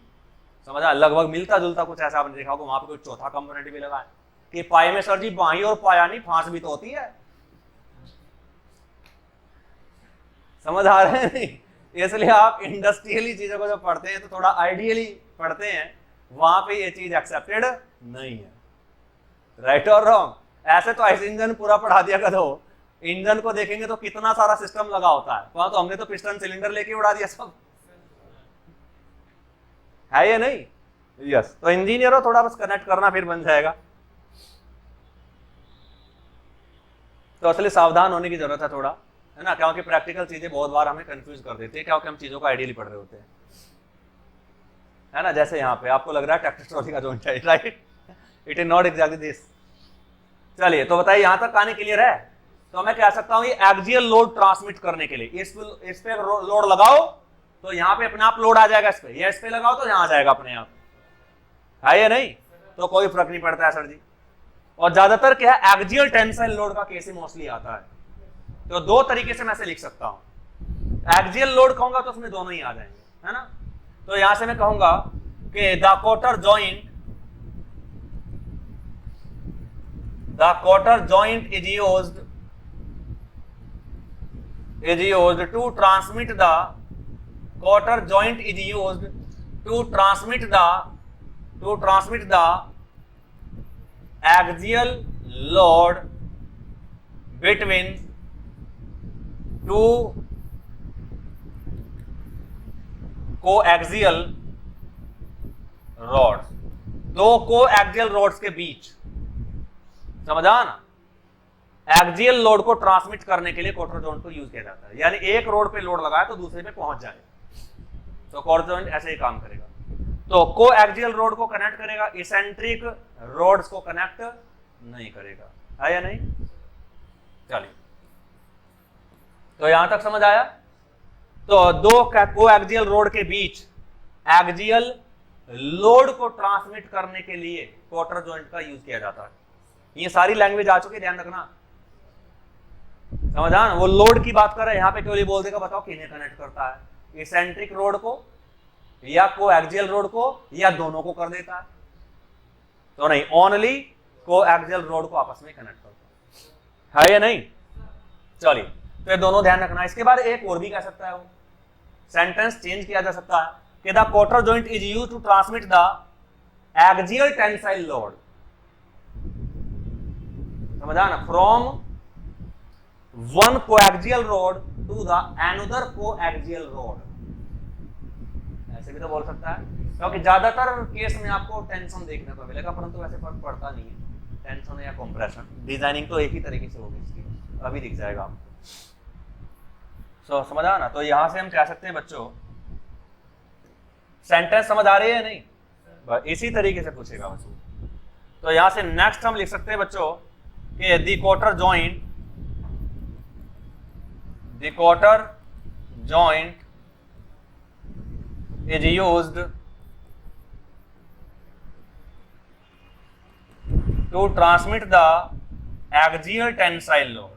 समझा। लगभग मिलता जुलता कुछ ऐसा आपने देखा होगा, वहां पे कोई चौथा कंपोनेंट भी लगा है कि पाई में सर जी बाई और पाया नहीं, फांस भी तो होती है, समझ आ रहे हैं नहीं। इसलिए आप इंडस्ट्रियली चीजों को जब पढ़ते हैं तो थोड़ा आइडियली पढ़ते हैं, वहां पे ये चीज एक्सेप्टेड नहीं है, राइट और रॉन्ग। ऐसे तो ऐसे इंजन पूरा पढ़ा दिया कर दो, इंजन को देखेंगे तो कितना सारा सिस्टम लगा होता है, वहां तो हमने तो पिस्टन सिलेंडर लेके उड़ा दिया सब, है ये नहीं। यस, तो इंजीनियर हो थोड़ा बस कनेक्ट करना फिर बन जाएगा। तो असली सावधान होने की जरूरत है थोड़ा, है ना, क्योंकि प्रैक्टिकल चीजें बहुत बार हमें कंफ्यूज कर देती है, क्योंकि हम चीजों को आइडियली पढ़ रहे होते हैं, है ना। जैसे यहाँ पे आपको लग रहा है टेक्स्टोलॉजी का जॉइंट है, right, it is not exactly this. चलिए तो बताइए यहाँ तक कहानी क्लियर है। तो मैं कह सकता हूँ ये एक्सियल लोड ट्रांसमिट करने के लिए इस पे लोड लगाओ तो यहाँ पे अपने आप लोड आ जाएगा, इस पे, या इस पे लगाओ तो यहाँ आ जाएगा अपने आप, है या नहीं। तो कोई फर्क नहीं पड़ता है सर जी। और ज्यादातर क्या है, एक्सियल टेंसाइल लोड का केस मोस्टली आता है। तो दो तरीके से मैं से लिख सकता हूं, एक्सियल लोड कहूंगा तो उसमें दोनों ही आ जाएंगे, है ना। तो यहां से मैं कहूंगा कि the cotter joint is used to transmit the cotter joint is used to transmit the axial load between two coaxial rods, दो कोएक्सियल रोड्स के बीच, समझा ना। एक्सियल लोड को ट्रांसमिट करने के लिए कोटर जॉइंट को यूज किया जाता है, यानी एक रोड पे लोड लगाया तो दूसरे पे पहुंच जाए, तो कोटर जॉइंट ऐसे ही काम करेगा। तो कोएक्सियल रोड को कनेक्ट करेगा, इसेंट्रिक रोड्स को कनेक्ट नहीं करेगा, है या नहीं। चलिए तो यहां तक समझ आया। तो दो कोएक्सियल रोड के बीच एक्सियल लोड को ट्रांसमिट करने के लिए कोटर जॉइंट का यूज किया जाता है। ये सारी लैंग्वेज आ चुकी है, ध्यान रखना, समझा ना। वो लोड की बात कर रहे हैं, यहाँ पे केवल बोल देगा बताओ किन्हें कनेक्ट करता है, इसेंट्रिक रोड को या कोएक्सियल रोड को या दोनों को कर देता है। तो नहीं, ओनली कोएक्सियल रोड को आपस में कनेक्ट करता है या नहीं। चलिए तो ये दोनों ध्यान रखना। इसके बाद एक और भी कह सकता है, वो सेंटेंस चेंज किया जा सकता है कि the cotter joint is used to transmit the axial tensile load, समझा ना, from one coaxial rod to the another coaxial rod, ऐसे भी तो बोल सकता है, क्योंकि ज्यादातर केस में आपको टेंशन देखने को मिलेगा, परंतु वैसे फर्क पड़ता नहीं है, टेंशन या कंप्रेशन, डिजाइनिंग तो एक ही तरीके से होगी इसकी, अभी दिख जाएगा आपको। समझा ना। तो यहां से हम कह सकते हैं बच्चों, सेंटेंस समझ आ रही है नहीं, इसी तरीके से पूछेगा बच्चों। तो यहां से नेक्स्ट हम लिख सकते हैं बच्चों कि the cotter joint is used to transmit the axial tensile load,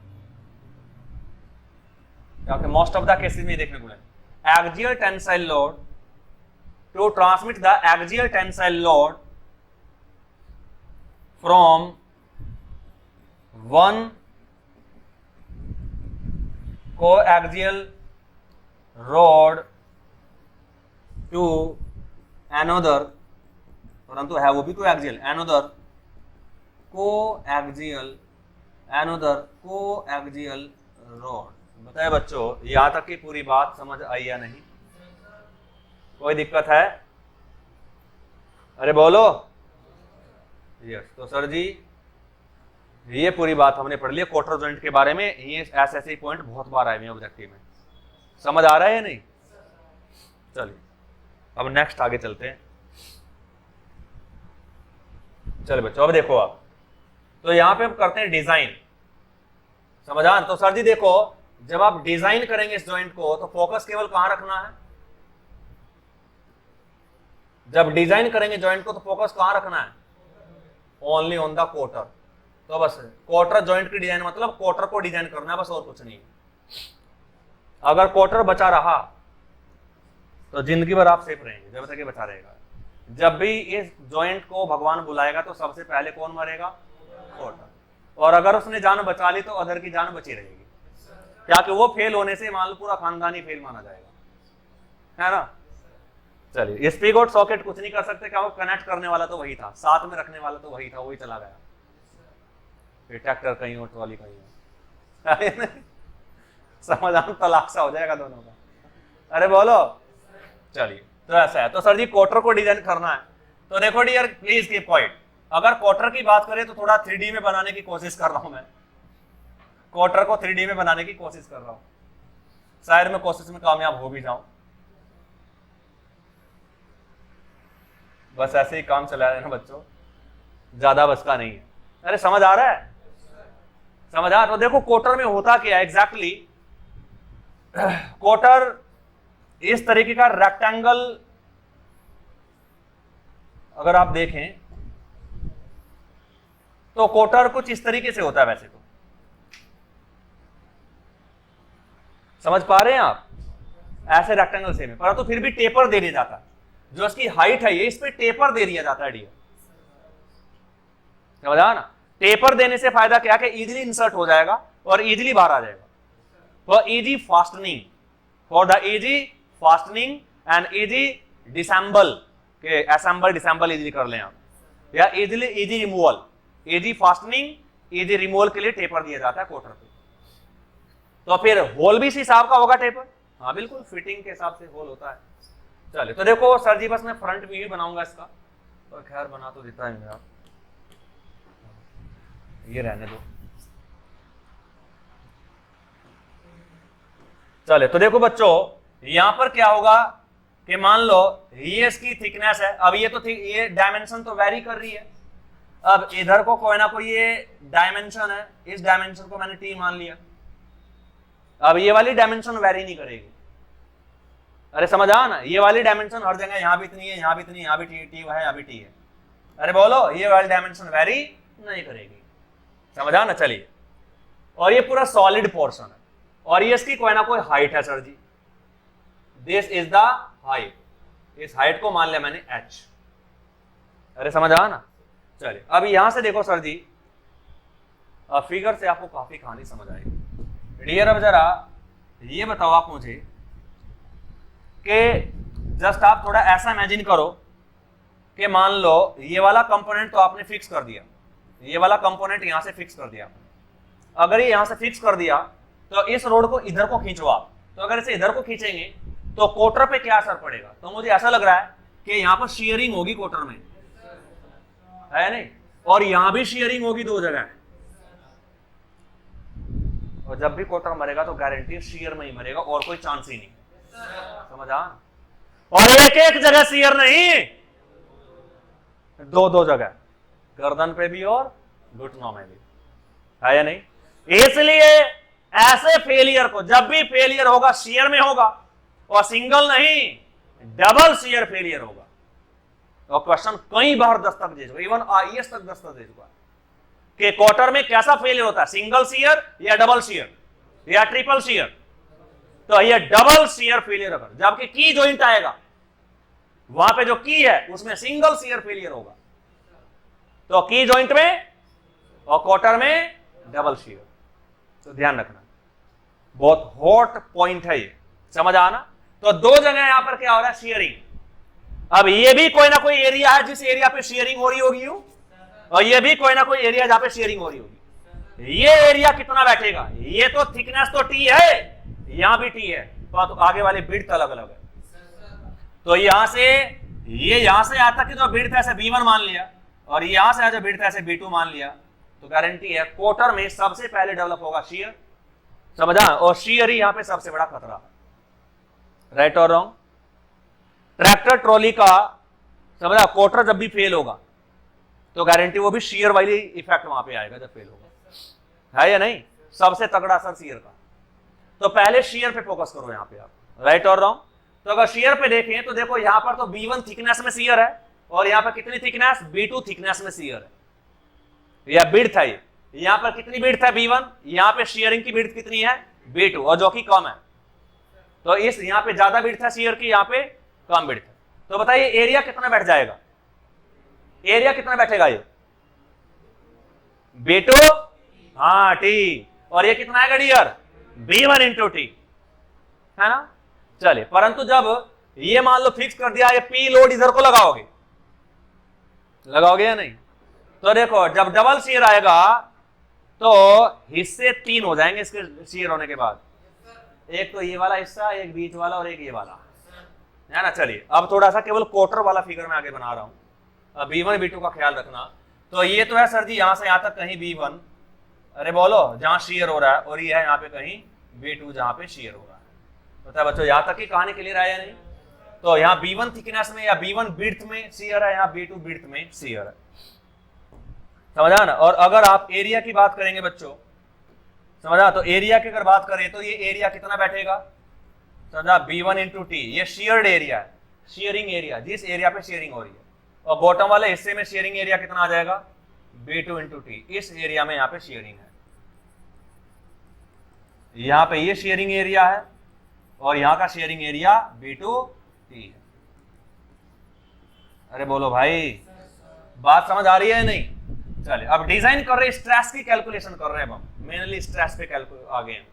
क्योंकि मोस्ट ऑफ द केसेस में देखने को मिले axial tensile load, to transmit the axial tensile load from one coaxial rod to another, परंतु है वो भी कोएक्सियल, another कोएक्सियल रॉड। बताए बच्चों, यहां तक की पूरी बात समझ आई या नहीं, कोई दिक्कत है? अरे बोलो यस। तो सर जी ये पूरी बात हमने पढ़ ली कोटर जॉइंट के बारे में, ये ऐसे ऐसे पॉइंट बहुत बार आए हैं ऑब्जेक्टिव में, समझ आ रहा है या नहीं? चलिए अब नेक्स्ट आगे चलते हैं। चलिए बच्चों अब देखो आप, तो यहां पे हम करते हैं डिजाइन। समझ आ? तो सर जी देखो, जब आप डिजाइन करेंगे इस जॉइंट को तो फोकस केवल कहां रखना है? जब डिजाइन करेंगे जॉइंट को तो फोकस कहां रखना है? Only on the quarter. तो बस क्वार्टर जॉइंट की डिजाइन मतलब क्वार्टर को डिजाइन करना है, बस और कुछ नहीं है। अगर क्वार्टर बचा रहा तो जिंदगी भर आप सेफ रहेंगे, जब तक ये बचा रहेगा। जब भी इस जॉइंट को भगवान बुलाएगा तो सबसे पहले कौन मरेगा? क्वार्टर। और अगर उसने जान बचा ली तो अदर की जान बची रहेगी, क्या कि वो फेल होने से मान लो पूरा खानदान ही फेल माना जाएगा, है ना। चलिए स्पीक आउट सॉकेट कुछ नहीं कर सकते, क्या वो कनेक्ट करने वाला तो वही था, साथ में रखने वाला तो वही था, वही चला गया। फिर ट्रैक्टर कहीं और ट्रॉली कहीं और समझ आम तलाक सा हो जाएगा दोनों का। अरे बोलो। चलिए तो ऐसा है, तो सर जी क्वार्टर को डिजाइन करना है। तो देखो डियर प्लीज कीप पॉइंट, अगर क्वार्टर की बात करें तो थोड़ा 3D में बनाने की कोशिश कर रहा हूं मैं, क्वार्टर को 3D में बनाने की कोशिश कर रहा हूं, शायद मैं कोशिश में कामयाब हो भी जाऊं। बस ऐसे ही काम चला रहे ना बच्चों, ज्यादा बस का नहीं है। अरे समझ आ रहा है? समझ आ? तो देखो क्वार्टर में होता क्या है एग्जैक्टली, क्वार्टर इस तरीके का रेक्टेंगल अगर आप देखें तो क्वार्टर कुछ इस तरीके से होता है वैसे तो, समझ पा रहे हैं आप? ऐसे रेक्टेंगल से में, परंतु फिर भी टेपर दे दिया जाता है, जो इसकी हाइट है ये इस पे टेपर दे दिया जाता है डियर। समझा ना? टेपर देने से फायदा क्या है कि इजीली इंसर्ट हो जाएगा और इजीली बाहर आ जाएगा। For easy fastening, for the easy fastening and easy disassemble के असेंबल डिसेंबल इजीली कर लें आप, या easily easy removal, easy fastening easy removal के लिए टेपर दिया जाता है क्वार्टर पे। तो फिर होल भी इस हिसाब का होगा टेपर? हाँ बिल्कुल, फिटिंग के हिसाब से होल होता है। चलिए तो देखो सर जी बस मैं फ्रंट व्यू ही बनाऊंगा इसका, तो खैर बना तो देता है मेरा, ये रहने दो। चले तो देखो बच्चों यहां पर क्या होगा कि मान लो ये इसकी थिकनेस है, अब ये तो ये डायमेंशन तो वेरी कर रही है। अब इधर को कोई ना कोई ये डायमेंशन है, इस डायमेंशन को मैंने टी मान लिया, अब ये वाली डायमेंशन वेरी नहीं करेगी। अरे समझ आ ना? ये वाली डायमेंशन हर जगह, यहां भी इतनी है, यहां भी इतनी, यहां भी टी है, यहां भी टी है। अरे बोलो, ये वाली डायमेंशन वेरी नहीं करेगी। समझ आ ना? चलिए, और ये पूरा सॉलिड पोर्शन है और ये इसकी कोई ना कोई हाइट है sir ji, this is the height, इस हाइट को मान लिया मैंने h। अरे समझ आ ना? चलिए अब यहां से देखो सर जी, फिगर से आपको काफी कहानी समझ आएगी। डियर अब जरा ये बताओ आप मुझे कि जस्ट आप थोड़ा ऐसा इमेजिन करो कि मान लो ये वाला कंपोनेंट तो आपने फिक्स कर दिया, ये वाला कंपोनेंट यहां से फिक्स कर दिया। अगर ये यहां से फिक्स कर दिया तो इस रोड को इधर को खींचो आप, तो अगर इसे इधर को खींचेंगे तो क्वार्टर पे क्या असर पड़ेगा? तो मुझे ऐसा लग रहा है कि यहां पर शेयरिंग होगी क्वार्टर में, है नहीं? और यहां भी शेयरिंग होगी दो जगह, और जब भी क्वार्टर मरेगा तो गारंटी शेयर में ही मरेगा और कोई चांस ही नहीं। समझा? और एक एक जगह शेयर नहीं, दो दो जगह, गर्दन पे भी और घुटनों में भी, है या नहीं? इसलिए ऐसे फेलियर को, जब भी फेलियर होगा शेयर में होगा, और सिंगल नहीं डबल शेयर फेलियर होगा। और क्वेश्चन कई बार दस्तक दे चुका, इवन आईएएस तक दस्तक दे चुका है कि क्वार्टर में कैसा फेलियर होता है, सिंगल शेयर या डबल शेयर या ट्रिपल शेयर। तो ये डबल शेयर फेलियर होगा, जबकि की जॉइंट आएगा वहां पे जो की है उसमें सिंगल शेयर फेलियर होगा, तो की जॉइंट में और क्वार्टर में डबल शेयर। तो ध्यान रखना, बहुत हॉट पॉइंट है ये, समझ आना? तो दो जगह यहां पर क्या हो रहा है, शेयरिंग। अब ये भी कोई ना कोई एरिया है जिस एरिया पे शेयरिंग हो रही होगी, और ये भी कोई ना कोई एरिया जहां पे शेयरिंग हो रही होगी। ये एरिया कितना बैठेगा? ये तो थिकनेस तो टी है, यहां भी टी है, तो आगे वाले बिड्थ अलग अलग है। तो यहां से ये यहां से आता कि जो बिड्थ ऐसे B1 मान लिया, और यहां से जो बिड्थ ऐसे B2 मान लिया, तो गारंटी है क्वार्टर में सबसे पहले डेवलप होगा शेयर। समझा? और शेयर ही यहां पे सबसे बड़ा खतरा है। राइट और रॉन्ग? ट्रैक्टर ट्रॉली का समझा कोटर जब भी फेल होगा तो गारंटी वो भी शेयर वाली इफेक्ट वहां पे आएगा जब फेल होगा, है या नहीं? सबसे तगड़ा असर शेयर का। तो पहले शेयर पे फोकस करो यहां पे आप, राइट और रॉन्ग? तो अगर शेयर पे देखें तो देखो यहां पर तो B1 थिकनेस में शेयर है और यहां पर कितनी थिकनेस? B2 थिकनेस में शेयर है या विड्थ है। यहां पर कितनी विड्थ है? B1। यहां पे शेयरिंग की विड्थ कितनी है? B2, और जो कि कम है। तो इस यहां पे ज्यादा विड्थ है शेयर की, यहां पे कम विड्थ है। तो बताइए एरिया कितना बैठ जाएगा? एरिया कितना बैठेगा? ये B2, हाँ T, और ये कितना आएगा डियर? B1 इंटू T, है ना? चलिए, परंतु जब ये मान लो फिक्स कर दिया, ये P लोड इधर को लगाओगे, लगाओगे या नहीं? तो देखो जब डबल शेयर आएगा तो हिस्से 3 हो जाएंगे इसके शेयर होने के बाद, एक तो ये वाला हिस्सा, एक बीच वाला और एक ये वाला, है ना? चलिए अब थोड़ा सा केवल क्वार्टर वाला फिगर मैं आगे बना रहा हूं, अब B1 B2 का ख्याल रखना। तो ये तो है सर जी यहां से यहां तक कहीं B1, अरे बोलो, जहां शेयर हो रहा है, और ये है यहां पे कहीं B2 जहां पे शेयर हो रहा है। पता है बच्चों यहां तक की कहानी क्लियर है या नहीं? तो यहाँ B1 थिकनेस में या B1 विड्थ में शेयर है, यहाँ B2 विड्थ में शेयर है, समझा ना? और अगर आप एरिया की बात करेंगे बच्चों, समझा, तो एरिया की अगर बात करें तो ये एरिया कितना बैठेगा? समझा, B1 इंटू T, ये शेयर्ड एरिया है, शेयरिंग एरिया, जिस एरिया पे शेयरिंग हो रही है। और बॉटम वाले हिस्से में शेयरिंग एरिया कितना आ जाएगा? B2 इंटू T, इस एरिया में यहाँ पे शेयरिंग है, यहाँ पे ये शेयरिंग एरिया है और यहाँ का शेयरिंग एरिया B2 T है। अरे बोलो भाई, बात समझ आ रही है नहीं? चलिए अब डिजाइन कर रहे हैं, स्ट्रेस की कैलकुलेशन कर रहे हैं हम, मेनली स्ट्रेस पे आ गए हैं।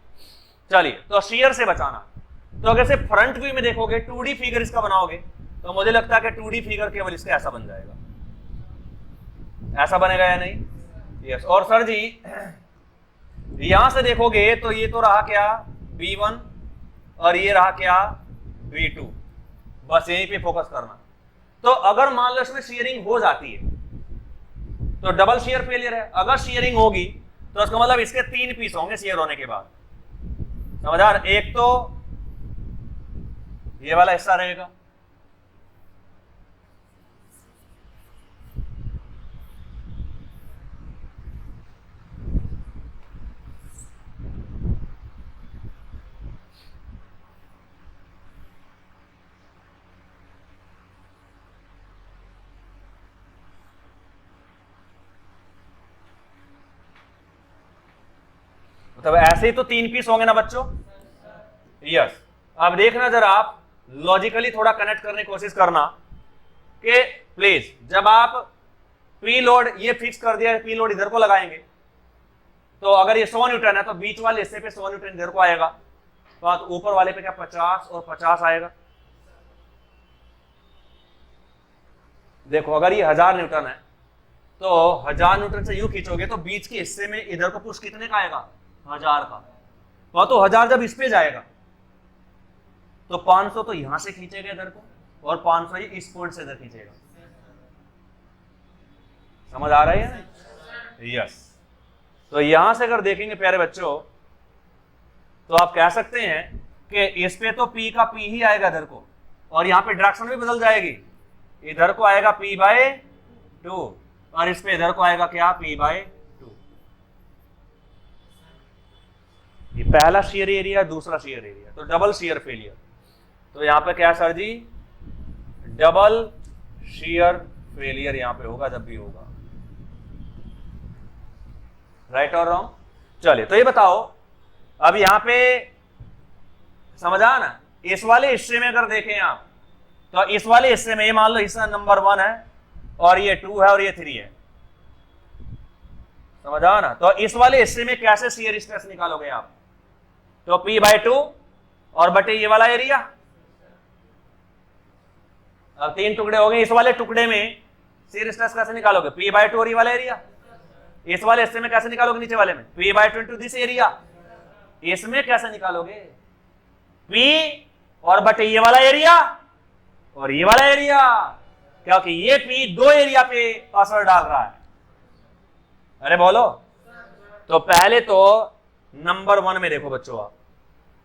चलिए, तो शेयर से बचाना, तो अगर से फ्रंट व्यू में देखोगे 2D फिगर इसका बनाओगे तो मुझे लगता है कि 2D फिगर केवल इसका ऐसा बन जाएगा, ऐसा बनेगा या नहीं? यस। और सर जी यहां से देखोगे तो ये तो रहा क्या? B1 और ये रहा क्या? B2, बस यहीं पे फोकस करना। तो अगर मान लो इसमें शेयरिंग हो जाती है तो डबल शेयर फेलियर है, अगर शेयरिंग होगी तो उसका मतलब इसके 3 पीस होंगे शेयर होने के बाद, समझा? एक तो ये वाला हिस्सा रहेगा, मतलब ऐसे ही तो 3 पीस होंगे ना बच्चों? यस। अब देखना जरा, आप लॉजिकली थोड़ा कनेक्ट करने की कोशिश करना कि प्लीज जब आप पी लोड ये फिक्स कर दिया, पी लोड इधर को लगाएंगे तो अगर ये 100 न्यूटन है तो बीच वाले हिस्से पे 100 न्यूटन इधर को आएगा, तो ऊपर वाले पे क्या 50 और 50 आएगा। देखो अगर ये 1000 न्यूटन है तो 1000 न्यूटन से यूं खींचोगे तो बीच के हिस्से में इधर को पुश कितने का आएगा? 1000 का। तो 1000 जब इस पे जाएगा तो 500 तो यहां से खींचेगा इधर को और 500 ही इस पॉइंट से इधर खींचेगा। समझ आ रही है? यस। तो यहां से अगर देखेंगे प्यारे बच्चों तो आप कह सकते हैं कि इस पे तो P का P ही आएगा इधर को, और यहां पे डायरेक्शन भी बदल जाएगी, इधर को आएगा P/2 और इस पे इधर को आएगा क्या? P/2। ये पहला शेयर एरिया, दूसरा शेयर एरिया, तो डबल शेयर फेलियर। तो यहां पे क्या सर जी? डबल शेयर फेलियर यहां पे होगा जब भी होगा, राइट और रॉन्ग? चलिए, तो ये बताओ अब यहां पे समझा ना, इस वाले हिस्से में अगर देखें आप तो इस वाले हिस्से में ये मान लो हिस्सा नंबर 1 है और ये 2 है और ये 3 है, समझा ना? तो इस वाले हिस्से में कैसे शेयर स्ट्रेस निकालोगे आप? तो P/2 और बटे ये वाला एरिया, अब 3 टुकड़े हो गए, इस वाले टुकड़े में शेयर स्ट्रेस कैसे निकालोगे? P/2 और ये वाला एरिया। इस वाले हिस्से में कैसे निकालोगे? नीचे वाले में P/2 इंटू दिस एरिया। इसमें कैसे निकालोगे? P और बटे ये वाला एरिया और ये वाला एरिया, क्योंकि ये P 2 एरिया पे असर डाल रहा है। अरे बोलो, तो पहले तो नंबर 1 में देखो बच्चों आप,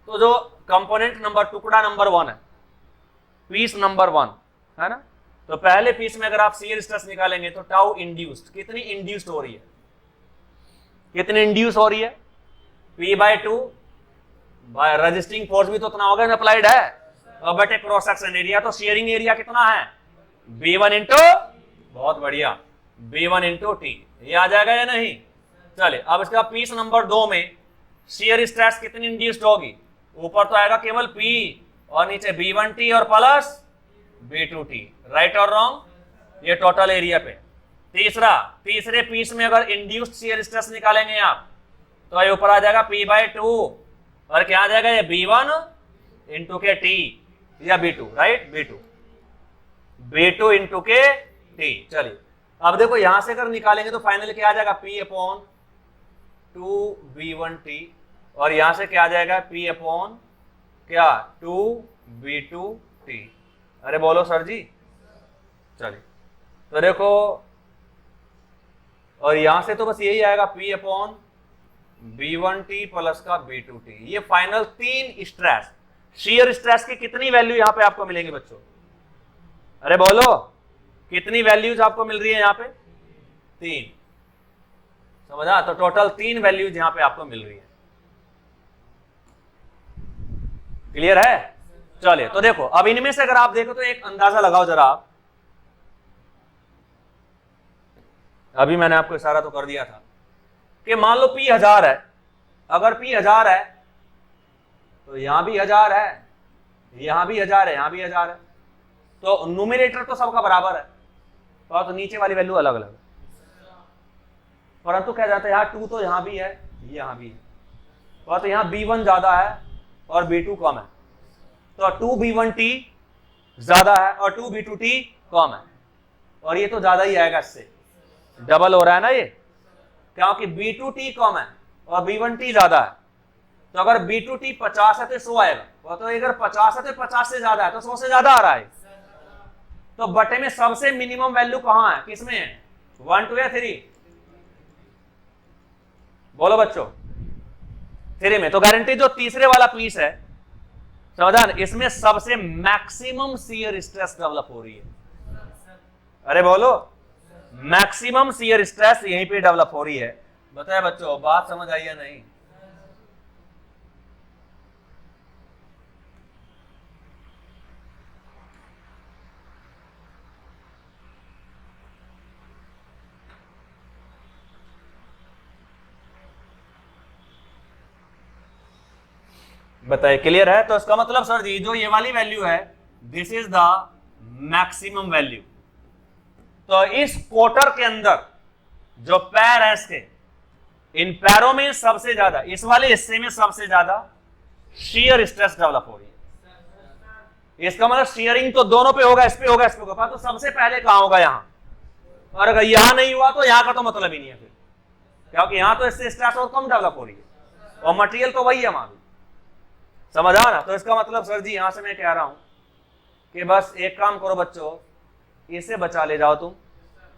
तो जो कंपोनेंट नंबर टुकड़ा नंबर 1 है पीस नंबर 1 है ना। तो पहले पीस में अगर आप शियर स्ट्रेस निकालेंगे तो टाउ इंड्यूस्ड कितनी इंड्यूस्ड हो रही है, कितनी इंड्यूस हो रही है, P/2 रजिस्टिंग फोर्स भी तो उतना होगा अप्लाइड है, और बटे क्रॉस सेक्शन एरिया, तो शेयरिंग एरिया कितना है B1 इंटू, बहुत बढ़िया, B1 इंटू टी, ये आ जाएगा या नहीं। चलिए अब इसका पीस नंबर 2 में शेयर स्ट्रेस कितनी इंड्यूस्ड होगी, ऊपर तो आएगा केवल P और नीचे B1T और प्लस B2T, राइट और रॉन्ग, ये टोटल एरिया पे। तीसरे पीस में अगर इंड्यूस्ड शेयर स्ट्रेस निकालेंगे आप तो ये ऊपर आ जाएगा P/2 और क्या आ जाएगा, ये B1 इंटू के टी या B2, राइट, B2 इंटू के टी। चलिए अब देखो यहां से अगर निकालेंगे तो फाइनली क्या आ जाएगा, P/2B1T और यहां से क्या आ जाएगा, P/2B2T। अरे बोलो सर जी। चलिए तो देखो, और यहां से तो बस यही आएगा P/B1T प्लस का B2T। ये फाइनल 3 स्ट्रेस, शियर स्ट्रेस की कितनी वैल्यू यहां पे आपको मिलेंगे बच्चों, अरे बोलो कितनी वैल्यूज आपको मिल रही है यहां पे, 3, समझा। तो टोटल 3 वैल्यूज यहां पे आपको मिल रही है, क्लियर है। चलिए तो देखो अब इनमें से अगर आप देखो तो एक अंदाजा लगाओ जरा आप, अभी मैंने आपको इशारा तो कर दिया था कि मान लो P 1000 है, अगर P 1000 है तो यहां भी 1000 है, यहां भी 1000 है, यहां भी 1000 है, तो न्यूमरेटर तो सबका बराबर है, तो नीचे वाली वैल्यू अलग अलग है, परंतु क्या जाता है यहाँ 2 तो यहां भी है, यहां भी है, तो यहां B1 ज्यादा है और B2 कम है, तो 2B1T ज्यादा है और 2B2T कम है, और ये तो ज्यादा ही आएगा, इससे डबल हो रहा है ना ये, क्योंकि B2T कम है और B1T ज्यादा है। तो अगर B2T 50 है तो 100 आएगा, तो अगर 50 है तो 50 से ज्यादा है तो 100 से ज्यादा आ रहा है। तो बटे में सबसे मिनिमम वैल्यू कहां है, किसमें है, 1 2 या 3, बोलो बच्चों, 3 में। तो गारंटी जो तीसरे वाला पीस है, समझा, इसमें सबसे मैक्सिमम शियर स्ट्रेस डेवलप हो रही है, अरे बोलो, मैक्सिमम शियर स्ट्रेस यहीं पे डेवलप हो रही है। बताए बच्चों, बात समझ आई या नहीं। बताइए, क्लियर है। तो इसका मतलब सर जी जो ये वाली वैल्यू है, this is the maximum value. तो इस क्वार्टर के अंदर जो पैर है इसके, इन पैरों में सबसे ज्यादा, इस वाले हिस्से में सबसे ज्यादा शियर स्ट्रेस डेवलप हो रही है। इसका मतलब शियरिंग तो दोनों पे होगा, इस पे होगा, इस पे होगा, तो सबसे पहले कहां होगा, यहां। और अगर यहां नहीं हुआ तो यहां का तो मतलब ही नहीं है फिर, क्योंकि यहां तो इससे स्ट्रेस और कम डेवलप हो रही है और मटेरियल तो वही है वहां भी, समझा ना। तो इसका मतलब सर जी यहां से मैं कह रहा हूं कि बस एक काम करो बच्चों, इसे बचा ले जाओ तुम।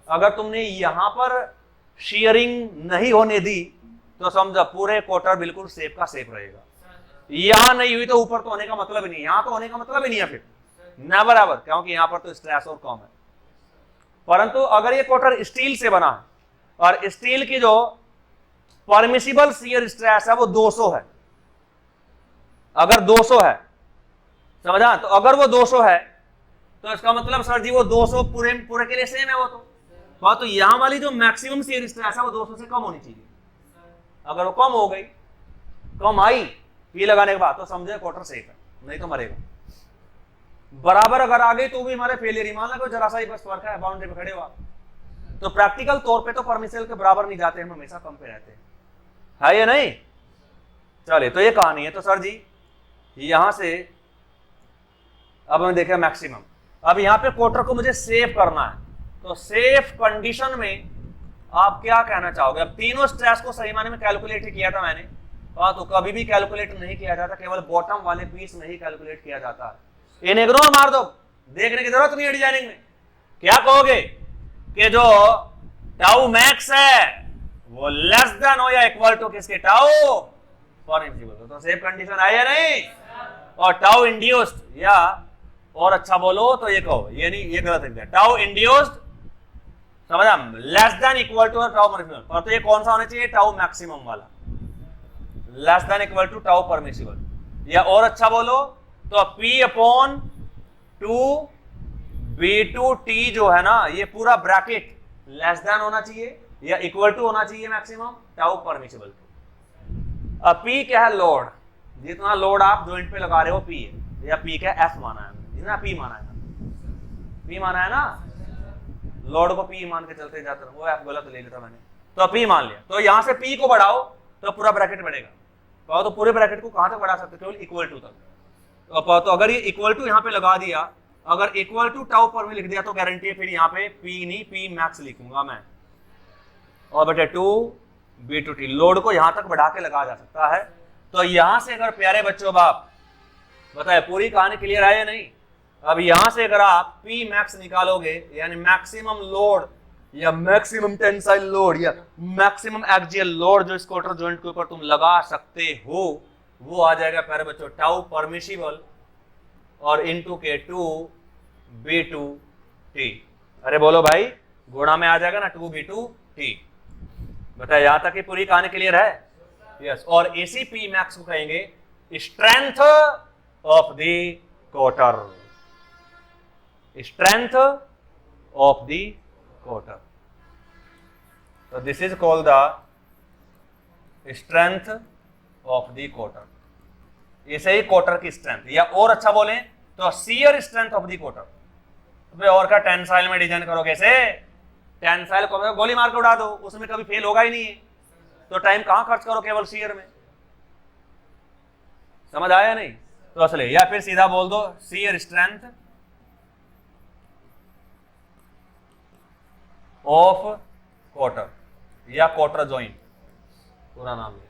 अगर तुमने यहां पर शियरिंग नहीं होने दी तो समझो पूरे क्वार्टर बिल्कुल सेफ का सेफ रहेगा। यहां नहीं हुई तो ऊपर तो होने का मतलब ही नहीं, यहां तो होने का मतलब ही नहीं है फिर ना, बराबर, क्योंकि यहां पर तो स्ट्रेस और कम है। परंतु अगर ये क्वार्टर स्टील से बना है और स्टील की जो परमिसिबल शियर स्ट्रेस है वो 200 है, अगर 200 है, समझा। तो अगर वो 200 है तो इसका मतलब सर जी वो 200 पूरे के लिए सेम है वो तो यहां वाली जो मैक्सिमम शियर स्ट्रेस है वो 200 से कम होनी चाहिए। अगर वो कम हो गई, कम आई पी लगाने के बाद, तो समझे क्वार्टर सेफ है, नहीं तो मरेगा। बराबर अगर आ गई तो भी हमारे फेलियर, मान लो जरा सा ही बस फर्क है, बाउंड्री पे खड़े हुआ, तो प्रैक्टिकल तौर पे तो परमिसिबल के बराबर नहीं जाते, हम हमेशा कम पे रहते हैं, है या नहीं। चलिए तो ये कहानी है। तो सर जी यहां से अब हमें देखें मैक्सिमम, अब यहां पे क्वार्टर को मुझे सेव करना है, तो सेफ कंडीशन में आप क्या कहना चाहोगे। अब तीनों स्ट्रेस को सही माने में कैलकुलेट किया था मैंने, तो कभी भी कैलकुलेट नहीं किया जाता, केवल बॉटम वाले पीस में ही कैलकुलेट किया जाता है। इन इग्नोर मार दो, देखने की जरूरत नहीं है डिजाइनिंग में। क्या कहोगे कि जो टाउ मैक्स है वो लेस देन हो या इक्वल टू किसके, टाउ परमिसिबल, तो सेफ कंडीशन है या नहीं। और टाउ इंड्यूस्ड या और अच्छा बोलो तो ये कहो, ये नहीं, ये गलत है। टाउ इंड्यूस्ड, समझा, less than equal to tau permissible, और तो ये कौन सा होना चाहिए, टाउ मैक्सिमम वाला, less than equal to tau permissible. या और अच्छा बोलो तो P अपॉन 2B2T जो है ना, ये पूरा ब्रैकेट लेस देन होना चाहिए या इक्वल टू होना चाहिए मैक्सिमम टाउ परमिसिबल। अब P क्या है, लोड, जितना लोड आप जॉइंट पे लगा रहे हो P है, या P क्या है, F माना है ना, P माना है ना, P माना है ना, लोड को P मान के चलते जाते रहो, वो F गलत ले लेता मैंने, तो P मान लिया। तो यहां से P को बढ़ाओ तो पूरा ब्रैकेट बढ़ेगा, तो पूरे ब्रैकेट को कहां तक बढ़ा सकते, केवल इक्वल टू तक। तो अगर ये इक्वल टू यहां पे लगा दिया, अगर इक्वल टू टाउ पर में लिख दिया तो गारंटी है फिर यहाँ पे P नहीं, P मैक्स लिखूंगा मैं, और बेटे 2B2T लोड को यहां तक बढ़ा के लगा जा सकता है। तो यहां से अगर प्यारे बच्चों बाप बताए पूरी कहानी क्लियर है या नहीं, अब यहां से अगर आप P मैक्स निकालोगे यानी मैक्सिमम लोड या मैक्सिमम टेंसाइल लोड या मैक्सिमम एक्सियल लोड जो स्कूटर जॉइंट के ऊपर तुम लगा सकते हो, वो आ जाएगा प्यारे बच्चों टाउ परमिसिबल और इनटू के 2B2T। अरे बोलो भाई, गुणा में आ जाएगा ना 2B2T। बताया यहां तक की पूरी कहानी क्लियर है, यस। और इसी P मैक्स को कहेंगे strength of the cotter, strength of the cotter. तो this is called the strength of the cotter, इसे ही कोटर की स्ट्रेंथ, या और अच्छा बोलें तो shear strength of the cotter. तो और क्या टेंसाइल में डिजाइन करोगे ऐसे, टेंसाइल को गोली मार के उड़ा दो, उसमें कभी फेल होगा ही नहीं है, तो टाइम कहां खर्च करो केवल शियर में, समझ आया नहीं। तो असले या फिर सीधा बोल दो शियर स्ट्रेंथ ऑफ कोटर या कोटर जॉइंट, पूरा नाम है।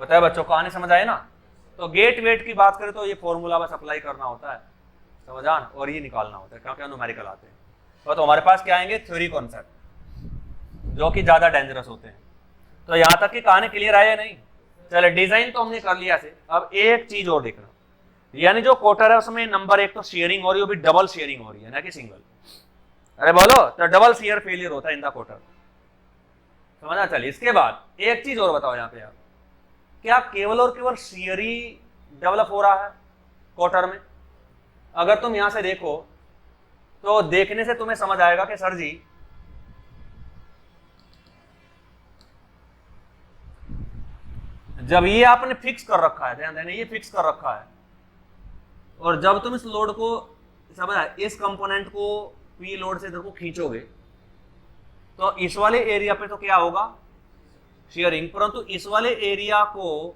बताया बच्चों, कहानी समझ आए ना। तो गेट वेट की बात करें तो ये फॉर्मूला बस अप्लाई करना होता है, समझान, और ये निकालना होता है, क्योंकि न्यूमेरिकल आते हैं। तो हमारे पास क्या आएंगे, थ्योरी कॉन्सेप्ट, जो कि ज्यादा डेंजरस होते हैं। तो यहां तक की कहानी क्लियर है या नहीं। चले, डिजाइन तो हमने कर लिया से, अब एक चीज और देखना, यानी जो कोटर है उसमें नंबर एक तो शेयरिंग हो रही है, वो भी डबल शेयरिंग हो रही है ना कि सिंगल। अरे बोलो, तो डबल शेयर फेलियर होता है इन द कोटर, समझना। चलिए, इसके बाद एक चीज और बताओ यहाँ पे आप, क्या केवल और केवल शेयर ही डेवलप हो रहा है कोटर में। अगर तुम यहां से देखो तो देखने से तुम्हें समझ आएगा कि सर जी जब ये आपने फिक्स कर रखा है, ध्यान देना, ये फिक्स कर रखा है, और जब तुम इस लोड को समझ, इस कंपोनेंट को P लोड से इधर को खींचोगे तो इस वाले एरिया पे तो क्या होगा, शेयरिंग, परंतु इस वाले एरिया को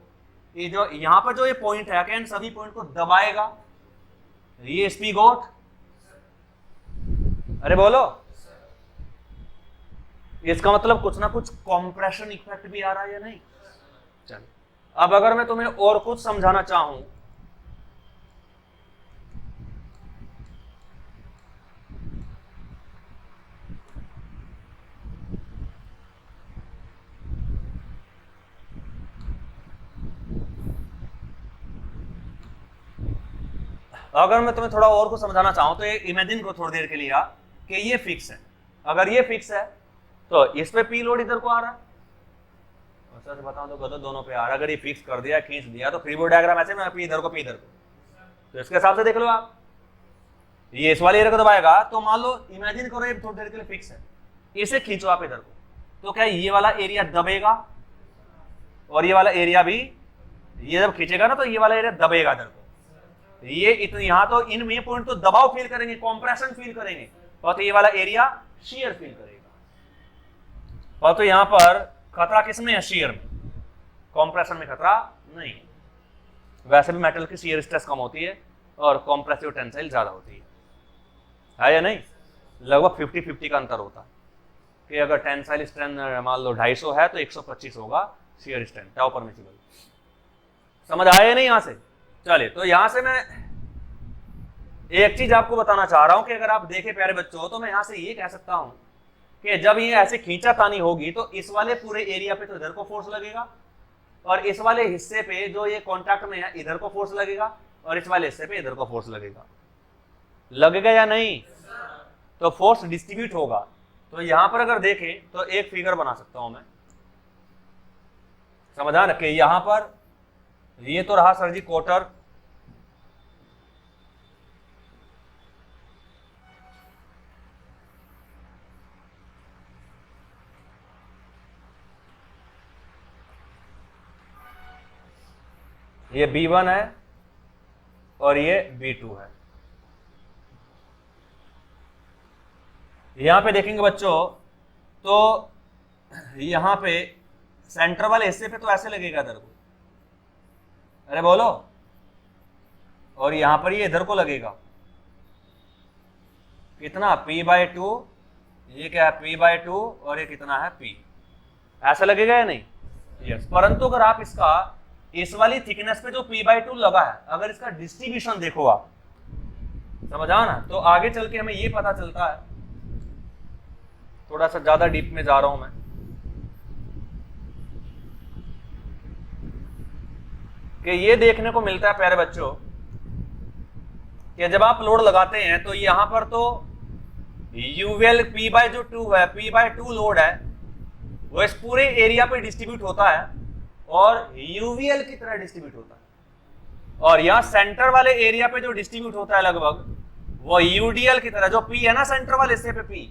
ये जो यहां पर जो ये पॉइंट है, क्या इन सभी पॉइंट को दबाएगा ये SP गोट। अरे बोलो, इसका मतलब कुछ ना कुछ कॉम्प्रेशन इफेक्ट भी आ रहा है या नहीं। चलो, अब अगर मैं तुम्हें और कुछ समझाना चाहूं, अगर मैं तुम्हें थोड़ा और कुछ समझाना चाहूं तो इमेजिन करो थोड़ी देर के लिए कि ये फिक्स है, अगर ये फिक्स है तो इस पे P लोड इधर को आ रहा है, और सच बताऊं तो गदो दोनों पे आ रहा है। अगर ये फिक्स कर दिया, खींच दिया, तो फ्री बॉडी डायग्राम ऐसे में P इधर को P इधर को, तो इसके हिसाब से देख लो आप, ये इस वाले एरिया को दबाएगा, तो मान लो इमेजिन करो ये थोड़ी देर के लिए फिक्स है, इसे खींचो आप इधर को, तो क्या ये वाला एरिया दबेगा और ये वाला एरिया भी, ये जब खींचेगा ना तो ये वाला एरिया दबेगा इधर को, ये इतने यहां तो इन में पॉइंट तो दबाव फील करेंगे, कंप्रेशन फील करेंगे, और तो ये वाला एरिया शियर फील करेगा, और तो यहां पर खतरा किसमें है, शियर में, कंप्रेशन में खतरा नहीं। वैसे भी मेटल की शियर स्ट्रेस कम होती है और कॉम्प्रेसिव टेंसाइल ज्यादा होती है या नहीं, लगभग 50-50 का अंतर होता है कि अगर टेंसाइल स्ट्रेंथ मान लो 250 है तो 125 होगा शियर स्ट्रेंथ, टाउ परमिसिबल। समझ आया या नहीं यहां से। चलिए, तो यहां से मैं एक चीज आपको बताना चाह रहा हूं कि अगर आप देखें प्यारे बच्चों, तो मैं यहां से ये कह सकता हूं कि जब ये ऐसे खींचातानी होगी तो इस वाले पूरे एरिया पे तो इधर को फोर्स लगेगा, और इस वाले हिस्से पे जो ये कॉन्टैक्ट में है इधर को फोर्स लगेगा, और इस वाले हिस्से पे इधर को फोर्स लगेगा। लगेगा या नहीं? तो फोर्स डिस्ट्रीब्यूट होगा। तो यहां पर अगर देखें तो एक फिगर बना सकता हूं मैं, समझा ना, कि यहां पर ये तो रहा सर जी क्वार्टर, ये B1 है और ये B2 है। यहां पे देखेंगे बच्चों तो यहां पे सेंटर वाले हिस्से पे तो ऐसे लगेगा इधर को, अरे बोलो, और यहां पर ये इधर को लगेगा कितना, P/2, ये क्या है P/2 और ये कितना है P, ऐसा लगेगा या नहीं? यस। परंतु अगर आप इसका इस वाली थिकनेस पे जो P/2 लगा है, अगर इसका डिस्ट्रीब्यूशन देखो आप, समझा ना, तो आगे चल के हमें ये पता चलता है, थोड़ा सा ज्यादा डीप में जा रहा हूं मैं, कि ये देखने को मिलता है प्यारे बच्चों कि जब आप लोड लगाते हैं तो यहां पर तो यूवीएल P/2 है, P/2 लोड है, वो इस पूरे एरिया पे डिस्ट्रीब्यूट होता है और यूवीएल की तरह डिस्ट्रीब्यूट होता है, और यहां सेंटर वाले एरिया पे जो डिस्ट्रीब्यूट होता है लगभग वो यूडीएल की तरह, जो P है ना सेंटर वाले हिस्से पे P,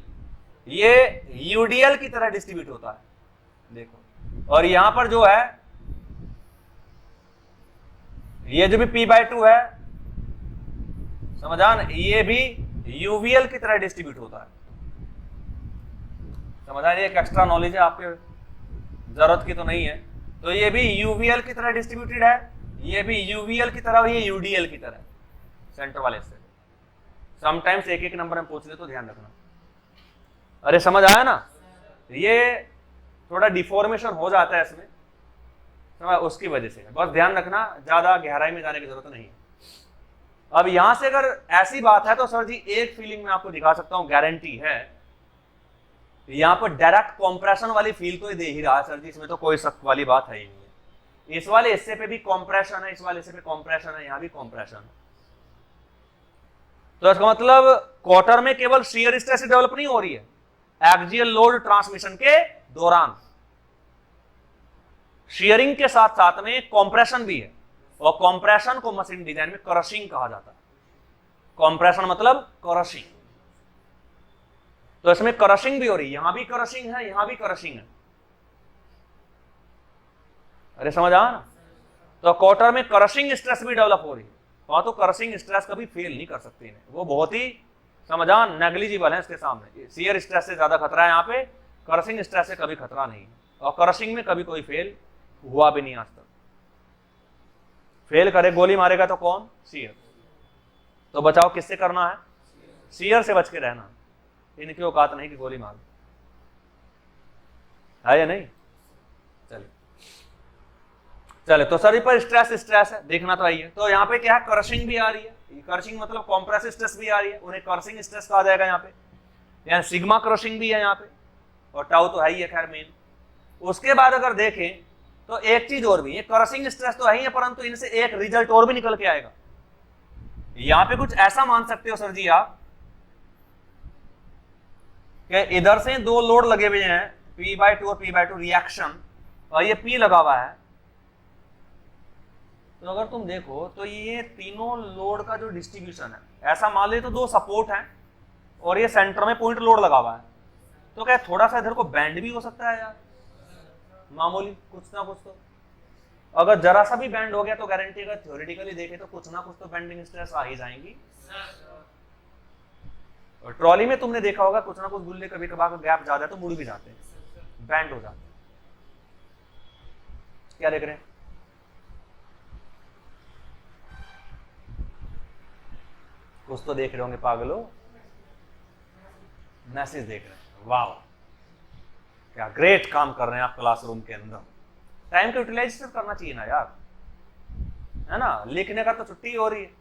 ये यूडीएल की तरह डिस्ट्रीब्यूट होता है, देखो। और यहां पर जो है ये जो भी P/2 है, समझा ना, ये भी यूवीएल की तरह डिस्ट्रीब्यूट होता है, समझा। ये एक एक्स्ट्रा नॉलेज है, आपके जरूरत की तो नहीं है। तो ये भी यूवीएल की तरह डिस्ट्रीब्यूटेड है, ये भी यूवीएल की तरह, ये यूडीएल की तरह, सेंटर वाले से। समटाइम्स एक एक नंबर में पूछ ले तो ध्यान रखना। अरे समझ आया ना, ये थोड़ा डिफॉर्मेशन हो जाता है इसमें, समझ, उसकी वजह से बस ध्यान रखना, ज्यादा गहराई में जाने की जरूरत नहीं है। अब यहां से अगर ऐसी बात है तो सर जी एक फीलिंग में आपको दिखा सकता हूं, गारंटी है, यहां पर डायरेक्ट कंप्रेशन वाली फील तो दे ही रहा है सर जी, इसमें तो कोई शक वाली बात है ही नहीं है। इस वाले हिस्से पे भी कंप्रेशन है, इस वाले हिस्से पे कंप्रेशन है, यहां भी कंप्रेशन है। तो इसका मतलब क्वार्टर में केवल शियर स्ट्रेस डेवलप नहीं हो रही है, एक्सियल लोड ट्रांसमिशन के दौरान शियरिंग के साथ साथ में कंप्रेशन भी है, और कंप्रेशन को मशीन डिजाइन में क्रशिंग कहा जाता है। कंप्रेशन मतलब क्रशिंग, तो इसमें क्रशिंग भी हो रही है, यहां भी क्रशिंग है, यहां भी क्रशिंग है। अरे समझ आ ना, तो क्वार्टर में क्रशिंग स्ट्रेस भी डेवलप हो रही है, वहां तो क्रशिंग स्ट्रेस कभी फेल नहीं कर सकती है, वो बहुत ही समझा नेग्लिजिबल है इसके सामने। शियर स्ट्रेस से ज्यादा खतरा है यहाँ पे, क्रशिंग स्ट्रेस से कभी खतरा नहीं, और क्रशिंग में कभी कोई फेल हुआ भी नहीं आज तक। फेल करे, गोली मारेगा तो कौन? शियर। तो बचाव किससे करना है? शियर से बच के रहना, इनकी औकात नहीं कि गोली मार है या नहीं। चले तो सर पर स्ट्रेस स्ट्रेस है, देखना तो आइए। तो यहाँ पे क्या है, क्रशिंग भी आ रही है, क्रशिंग मतलब कॉम्प्रेसिव स्ट्रेस भी आ रही है, उन्हें क्रशिंग स्ट्रेस कहा जाएगा यहाँ पे, यानी सिग्मा क्रशिंग भी है यहाँ पे, और टाउ तो है ही है खैर मेन। उसके बाद अगर देखें तो एक चीज और भी, ये क्रशिंग स्ट्रेस तो है ही है, परंतु इनसे एक रिजल्ट और भी निकल के आएगा। यहाँ पे कुछ ऐसा मान सकते हो सर जी आप कि इधर से दो लोड लगे हुए हैं, P/2 और P/2 रिएक्शन, और ये P लगा हुआ है। तो अगर तुम देखो तो ये तीनों लोड का जो डिस्ट्रीब्यूशन है, ऐसा मान ले तो दो सपोर्ट हैं और ये सेंटर में पॉइंट लोड लगा हुआ है, तो क्या थोड़ा सा इधर को बैंड भी हो सकता है यार, मामूली कुछ ना कुछ। तो अगर जरा सा भी बैंड हो गया तो गारंटी, अगर थ्योरेटिकली देखे तो कुछ ना कुछ तो बेंडिंग स्ट्रेस आ ही जाएंगी। और ट्रॉली में तुमने देखा होगा कुछ ना कुछ गुल्ले कभी कभार गैप ज्यादा है तो मुड़ भी जाते हैं, बैंड हो जाते हैं। क्या देख रहे हैं? कुछ तो देख रहे होंगे पागलो, मैसेज देख रहे हैं। वाह, क्या ग्रेट काम कर रहे हैं आप क्लासरूम के अंदर। टाइम को यूटिलाइज करना चाहिए ना यार, है ना। लिखने का तो छुट्टी हो रही है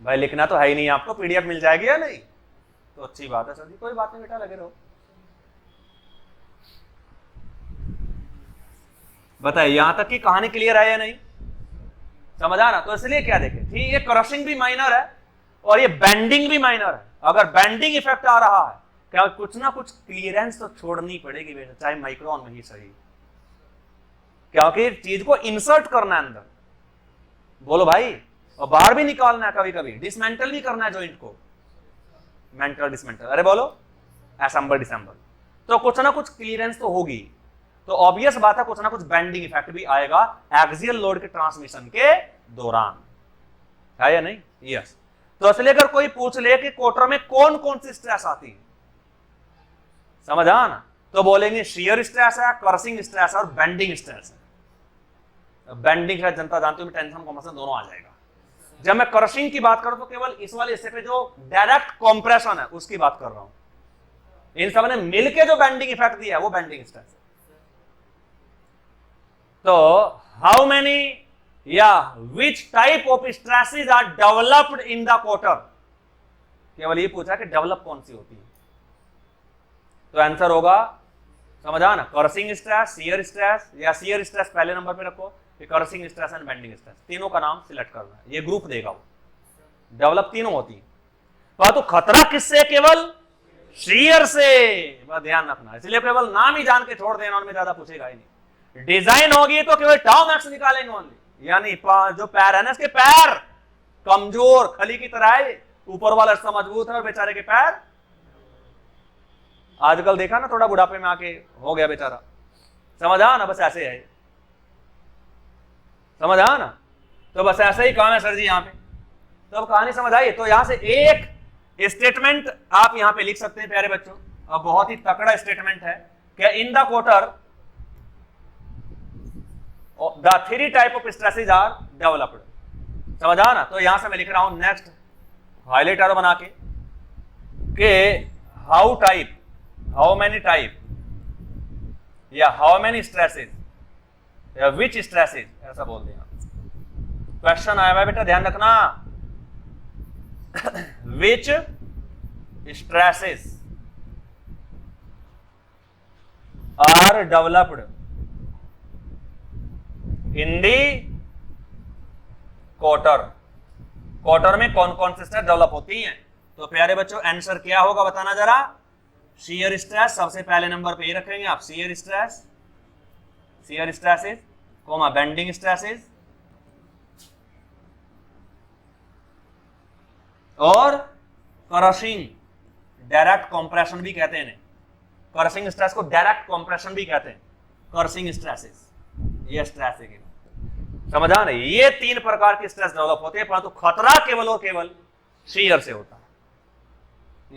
भाई, लिखना तो है ही नहीं आपको, पीडीएफ मिल जाएगी या नहीं, तो अच्छी बात है सर जी, कोई बात नहीं बेटा, लगे रहो। बताइए यहां तक की कहानी क्लियर है या नहीं, समझ आ ना। तो इसलिए क्या देखें, ठीक है, क्रशिंग भी माइनर है और ये बेंडिंग भी माइनर है। अगर बेंडिंग इफेक्ट आ रहा है, क्या कुछ ना कुछ क्लियरेंस तो छोड़नी पड़ेगी बेटा, चाहे माइक्रोन में ही सही, क्योंकि चीज को इंसर्ट करना है अंदर, बोलो भाई, और बाहर भी निकालना है, कभी कभी डिसमेंटल भी करना है जॉइंट को, मेंटल डिसमेंटल, अरे बोलो असेंबल डिसेंबल, तो कुछ ना कुछ क्लियरेंस तो होगी। तो ऑब्वियस बात है कुछ ना कुछ बेंडिंग इफेक्ट भी आएगा एक्सियल लोड के ट्रांसमिशन के दौरान, है या नहीं? यस। तो इसलिए अगर कोई पूछ ले कि कोटर में कौन कौन सी स्ट्रेस आती है, समझ आ ना, तो बोलेंगे शियर स्ट्रेस है, कर्सिंग स्ट्रेस है और बेंडिंग स्ट्रेस है। बेंडिंग है जनता जानती हूँ, टेंशन कॉम्प्रेशन दोनों आ जाएगा। जब मैं कर्सिंग की बात करूं तो केवल इस वाले हिस्से पे जो डायरेक्ट कॉम्प्रेशन है उसकी बात कर रहा हूं। इन सब ने मिलके जो बेंडिंग इफेक्ट दिया है वो बेंडिंग स्ट्रेस है। तो हाउ मेनी या which type of stresses are developed in the cotter, केवल ये पूछा कि डेवलप कौन सी होती है, तो आंसर होगा, समझा ना, कर्सिंग स्ट्रेस, शियर स्ट्रेस, या शियर स्ट्रेस पहले नंबर पे रखो, cursing stress and bending stress, तीनों का नाम सिलेक्ट करना है, ये ग्रुप देगा वो, डेवलप तीनों होती है। तो खतरा किससे? केवल शियर से, बस ध्यान रखना, इसलिए केवल नाम ही जान के छोड़ देना, उनमें ज्यादा पूछेगा ही नहीं। डिजाइन होगी तो केवल टाउ मैक्स निकालेंगे ओनली, यानी जो पैर है ना, इसके पैर कमजोर खली की तरह है, ऊपर वाला हिस्सा मजबूत है और बेचारे के पैर, आजकल देखा ना, थोड़ा बुढ़ापे में आके हो गया बेचारा, समझा ना, बस ऐसे है, समझ आ ना, तो बस ऐसा ही काम है सर जी यहाँ पे। तो अब कहानी समझ आई। तो यहां से एक स्टेटमेंट आप यहां पे लिख सकते हैं प्यारे बच्चों, अब बहुत ही तकड़ा स्टेटमेंट है कि in the cotter the three type of stresses are developed, समझ आ ना। तो यहां से मैं लिख रहा हूं नेक्स्ट हाईलाइट एरो बना के how type, how many type या हाउ मेनी स्ट्रेसेस या विच स्ट्रेसेस, ऐसा बोल देना। क्वेश्चन आया हुआ बेटा, ध्यान रखना, विच स्ट्रेसेस आर डेवलप्ड इन दी कोटर, कोटर में कौन कौन से स्ट्रेस डेवलप होती हैं। तो प्यारे बच्चों आंसर क्या होगा बताना जरा। शियर स्ट्रेस सबसे पहले नंबर पे ही रखेंगे आप, shear stress, shear stresses comma bending stresses और क्रशिंग, डायरेक्ट कंप्रेशन भी कहते हैं, क्रशिंग स्ट्रेस को डायरेक्ट कंप्रेशन भी कहते हैं, क्रशिंग स्ट्रेसेस, ये स्ट्रेस है, समझा नहीं। ये तीन प्रकार के स्ट्रेस डेवलप होते हैं, परंतु खतरा केवल और केवल शियर से होता है।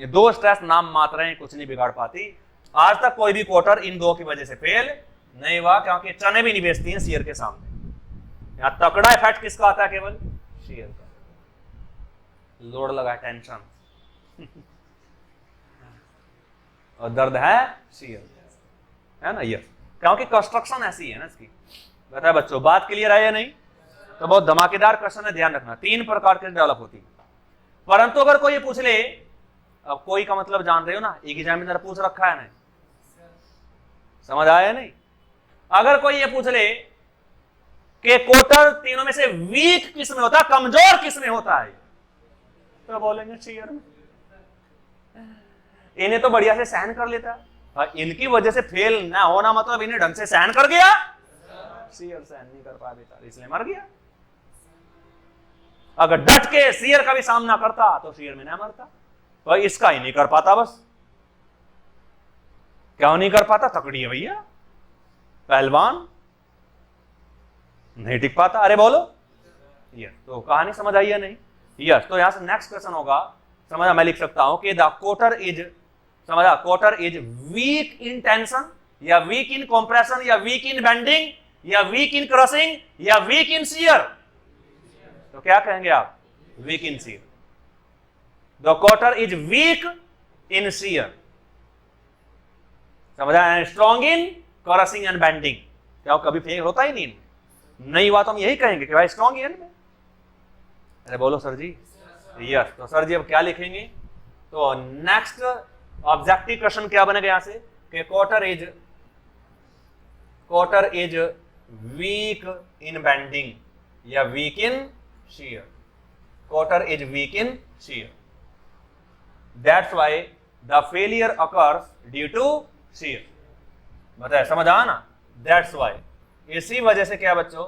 ये दो स्ट्रेस नाम मात्र हैं, कुछ नहीं बिगाड़ पाती। आज तक कोई भी कोटर इन दो की वजह से फेल नहीं हुआ, क्योंकि चने भी नहीं बेचती हैं शियर के सामने। यहां तकड़ा इफेक्ट किसका आता है? केवल शियर का। लोड लगा, टेंशन और दर्द है शियर, है ना, ये क्योंकि कंस्ट्रक्शन ऐसी है ना इसकी। बताए बच्चों, बात क्लियर है या नहीं? तो बहुत धमाकेदार क्वेश्चन है, ध्यान रखना। तीन प्रकार के डेवलप होती है, परंतु अगर कोई ये पूछ ले, अब कोई का मतलब जान रहे हो ना, एक एग्जामिनर पूछ रखा है ना, समझ आया नहीं। अगर कोई ये पूछ ले कि कोटर तीनों में से वीक किस में होता है, कमजोर किस में होता है, तो बोलेंगे शियर में। इन्हें तो बढ़िया से सहन कर लेता है, इनकी वजह से फेल ना होना मतलब इन्हें ढंग से सहन कर गया, शियर सहन नहीं कर पाया बेचारा, इसलिए मर गया। अगर डट के शियर का भी सामना करता तो शियर में ना मरता, तो इसका ही नहीं कर पाता। बस क्यों नहीं कर पाता? तकड़ी है भैया, पहलवान, नहीं टिक पाता। अरे बोलो यस। तो कहानी समझ आई है नहीं? यस। तो यहां से नेक्स्ट क्वेश्चन होगा, समझा, मैं लिख सकता हूं कि द कोटर इज, समझा, cotter is weak in tension या वीक इन कंप्रेशन या वीक इन बेंडिंग या वीक इन क्रशिंग या वीक इन शियर। तो क्या कहेंगे आप? Weak in shear. The cotter is weak in shear, समझा, strong in crushing and bending. क्या कभी फेल होता ही नहीं हुआ तो हम यही कहेंगे कि भाई स्ट्रॉन्ग है। अरे बोलो सर जी यस। तो सर जी अब क्या लिखेंगे? तो नेक्स्ट ऑब्जेक्टिव क्वेश्चन क्या बनेगा यहां से कि cotter is weak in bending या weak in shear. Cotter is weak in shear. That's why the failure occurs due to shear. बताया, समझ आया ना? That's why. इसी वजह से क्या बच्चों,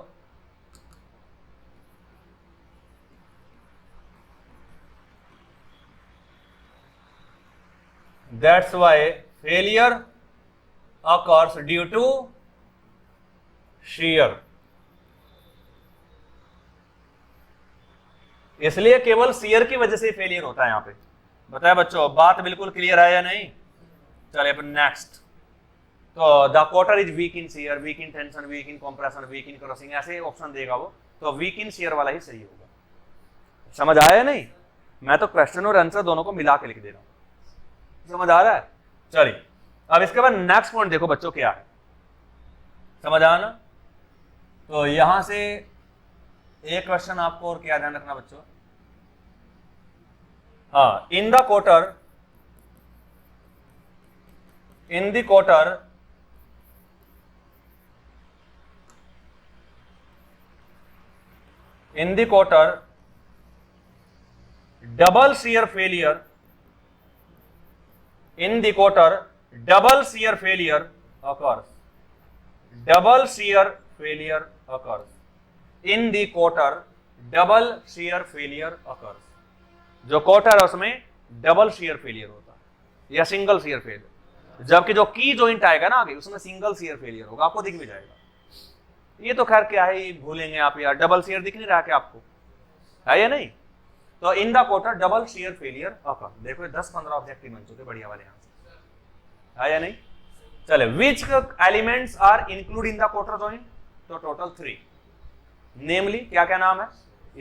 that's why failure occurs due to shear. इसलिए केवल shear की वजह से फेलियर होता है यहां पे। बताया बच्चों, बात बिल्कुल क्लियर है या नहीं? चलिए अपन नेक्स्ट। तो the quarter is weak in shear, weak in tension, weak in compression, weak in crushing, ऐसे ऑप्शन देगा वो, तो वीक इन shear वाला ही सही होगा। समझ आया या नहीं? मैं तो क्वेश्चन और आंसर दोनों को मिला के लिख दे रहा हूं। समझ आ रहा है? चलिए अब इसके बाद नेक्स्ट पॉइंट देखो बच्चों क्या है, समझ आया ना? तो यहां से एक क्वेश्चन आपको और क्या ध्यान रखना बच्चों, हाँ, इन the quarter, in the quarter in the quarter double shear failure, in the quarter double shear failure occurs, double shear failure occurs, in the quarter double shear failure occurs. जो क्वार्टर है उसमें डबल शेयर फेलियर होता है या single share failure, जबकि जो की joint आएगा ना आगे उसमें सिंगल शेयर फेलियर होगा, आपको दिख भी जाएगा। ये तो खैर क्या है, भूलेंगे आप यार, डबल शेयर दिख नहीं रहा क्या आपको, है या नहीं? तो in the cotter double shear failure occur, देखो 10-15 ऑब्जेक्टिव बन चुके बढ़िया वाले, यहां से है या नहीं? चले, which elements are include in the quarter joint, तो टोटल 3, नेमली क्या क्या नाम है,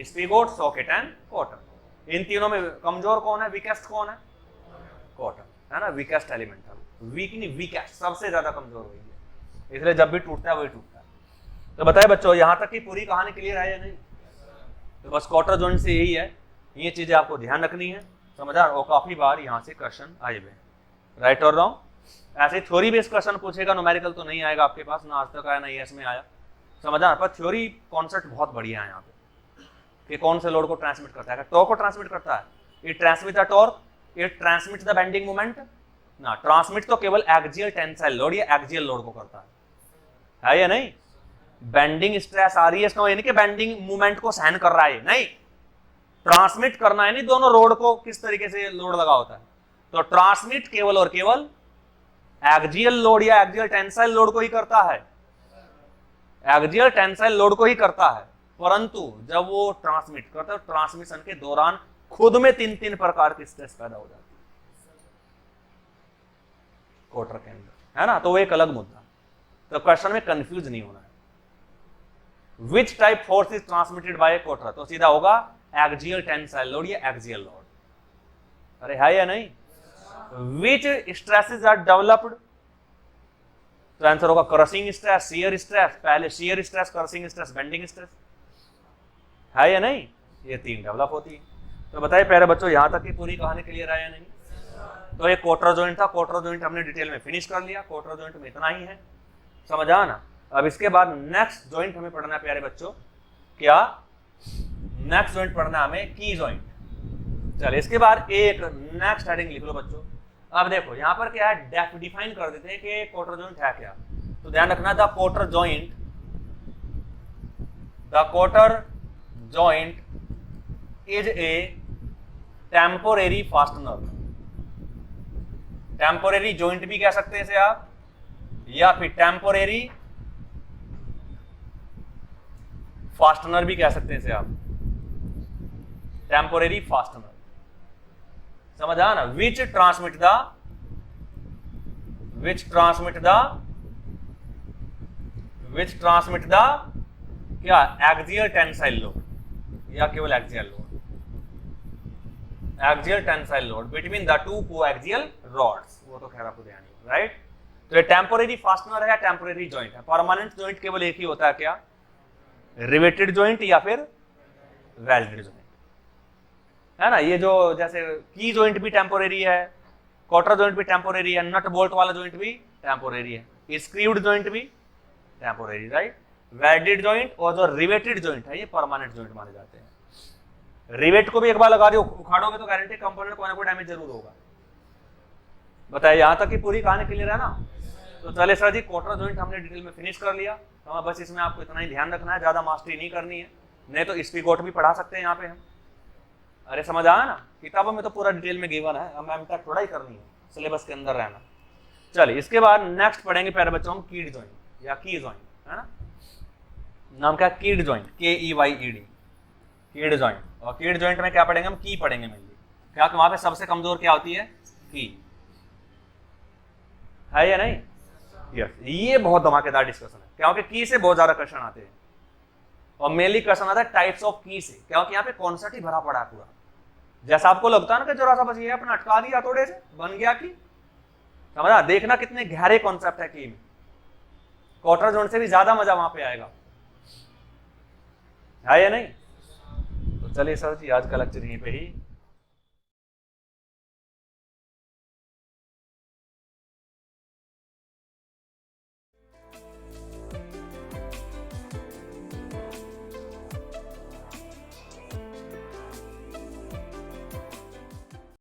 स्पिगोट, सॉकेट एंड क्वार्टर। इन तीनों में कमजोर कौन है, वीकेस्ट कौन है? क्वार्टर, है ना? वीकेस्ट एलिमेंट है, वीक नहीं वीकेस्ट, सबसे ज्यादा कमजोर हुई है, इसलिए जब भी टूटता है वही टूटता है। तो बताए बच्चों यहां तक की पूरी कहानी क्लियर है या नहीं? तो बस क्वार्टर जॉइंट से यही है, ये चीजें आपको ध्यान रखनी है, समझा? और काफी बार यहां से क्वेश्चन आए हुए हैं, राइट और रॉन्ग। ऐसे थ्योरी बेस्ड क्वेश्चन पूछेगा, न्यूमेरिकल तो नहीं आएगा आपके पास, ना आज तक आया ना ईएस में आया, समझा? पर थ्योरी कॉन्सेप्ट बहुत बढ़िया है यहाँ पे, कि कौन से लोड को ट्रांसमिट करता है, टॉर्क को ट्रांसमिट करता है, it transmit the torque, it transmit the bending moment ना, ट्रांसमिट तो केवल एक्सियल टेंसाइल लोड या एक्सियल लोड को करता है या नहीं? बेंडिंग स्ट्रेस आ रही है इसका यानी कि बेंडिंग मूवमेंट को सहन कर रहा है, नहीं, ट्रांसमिट करना है नहीं, दोनों रोड को किस तरीके से लोड लगा होता है, तो ट्रांसमिट केवल और केवल एक्सियल लोड या एक्सियल टेंसाइल लोड को ही करता है, एक्सियल टेंसाइल लोड को ही करता है। परंतु जब वो ट्रांसमिट करता है, ट्रांसमिशन के दौरान खुद में 3 प्रकार की स्ट्रेस पैदा हो जाती है क्वार्टर के अंदर, है ना? तो वो एक अलग मुद्दा, तो क्वेश्चन में कंफ्यूज नहीं होना है। Which type force is transmitted by quarter, तो सीधा होगा एक्सियल टेंसाइल लोड या एक्सियल लोड, अरे है या नहीं? विच स्ट्रेसेस आर डेवलप्ड, तो आंसर होगा क्रशिंग स्ट्रेस, शियर स्ट्रेस, पहले shear stress, crushing stress, bending stress, है या नहीं? ये 3 डेवलप होती है। तो बताइए प्यारे बच्चों यहां तक की पूरी कहानी क्लियर है या नहीं? तो ये क्वार्टर जॉइंट था, क्वार्टर जॉइंट हमने डिटेल में फिनिश कर लिया, क्वार्टर जॉइंट में इतना ही है, समझ आ ना? अब इसके बाद नेक्स्ट जॉइंट हमें पढ़ना है प्यारे बच्चों, क्या नेक्स्ट जॉइंट पढ़ना है हमें? की जॉइंट। चलिए इसके बाद एक नेक्स्ट हेडिंग लिख लो बच्चों। अब देखो यहां पर क्या है, डिफाइन कर देते हैं कि क्वार्टर जॉइंट है क्या, तो ध्यान रखना, the quarter joint, the quarter joint is a temporary fastener, temporary joint भी कह सकते हैं इसे आप, या फिर टेम्पोरेरी फास्टनर भी कह सकते हैं इसे आप, टेम्पोरेरी फास्टनर, समझ आ ना? विच ट्रांसमिट द क्या एक्सियल टेंसाइल लोड या केवल axial load, axial tensile load between the 2 coaxial rods, वो तो खैर आपको ध्यान है, राइट? तो ये टेम्पोरेरी फास्टनर है या टेम्पोरेरी जॉइंट है? परमानेंट जॉइंट केवल एक ही होता है, क्या? रिवेटेड जॉइंट या फिर वेल्डेड जॉइंट, है ना? ये जो जैसे की जॉइंट भी टेम्पोरेरी है, क्वार्टर जॉइंट भी टेम्पोरेरी है, नट बोल्ट वाला जॉइंट भी टेम्पोरेरी है, स्क्रूड जॉइंट भी टेम्पोरेरी, राइट? वेल्डेड जॉइंट और जो रिवेटेड जॉइंट है ये परमानेंट जॉइंट माने जाते हैं, रिवेट को भी एक बार लगा दियो, उखाड़ोगे तो गारंटी कंपोनेंट कोई ना कोई डैमेज जरूर होगा। बताइए यहां तक की पूरी कहानी क्लियर है ना? तो चले सर जी, क्वार्टर जॉइंट हमने डिटेल में फिनिश कर लिया, तो बस इसमें आपको इतना ही ध्यान रखना है, ज्यादा मास्टरी नहीं करनी है, नहीं तो स्पीगोट भी पढ़ा सकते हैं यहाँ पे हम। अरे समझ आया ना? किताबों में तो पूरा डिटेल में गिवन है, हम तक थोड़ा ही करनी है, सिलेबस के अंदर रहना। चलिए इसके बाद नेक्स्ट पढ़ेंगे प्यारे बच्चों हम कीड जॉइंट या की जॉइंट, है ना? नाम क्या? कीड जॉइंट, KEYED, कीड जॉइंट। और कीड जॉइंट में क्या पढ़ेंगे हम? की पढ़ेंगे मेनली, क्या वहां पे सबसे कमजोर क्या होती है? की, है या नहीं? यस, ये बहुत धमाकेदार डिस्कशन है, क्योंकि की से बहुत ज्यादा क्वेश्चन आते हैं, और मेनली क्वेश्चन आता है टाइप्स ऑफ की से, क्योंकि यहाँ पे कॉन्सेप्ट ही भरा पड़ा है पूरा। जैसा आपको लगता है ना कि जरा सा बस ये अपना अटका दिया थोड़े से बन गया की, समझा? देखना कितने गहरे कॉन्सेप्ट है की में, क्वार्टर जॉइंट से भी ज्यादा मजा वहां पे आएगा, है या नहीं? तो चलिए सर जी आज का लेक्चर यहीं पे ही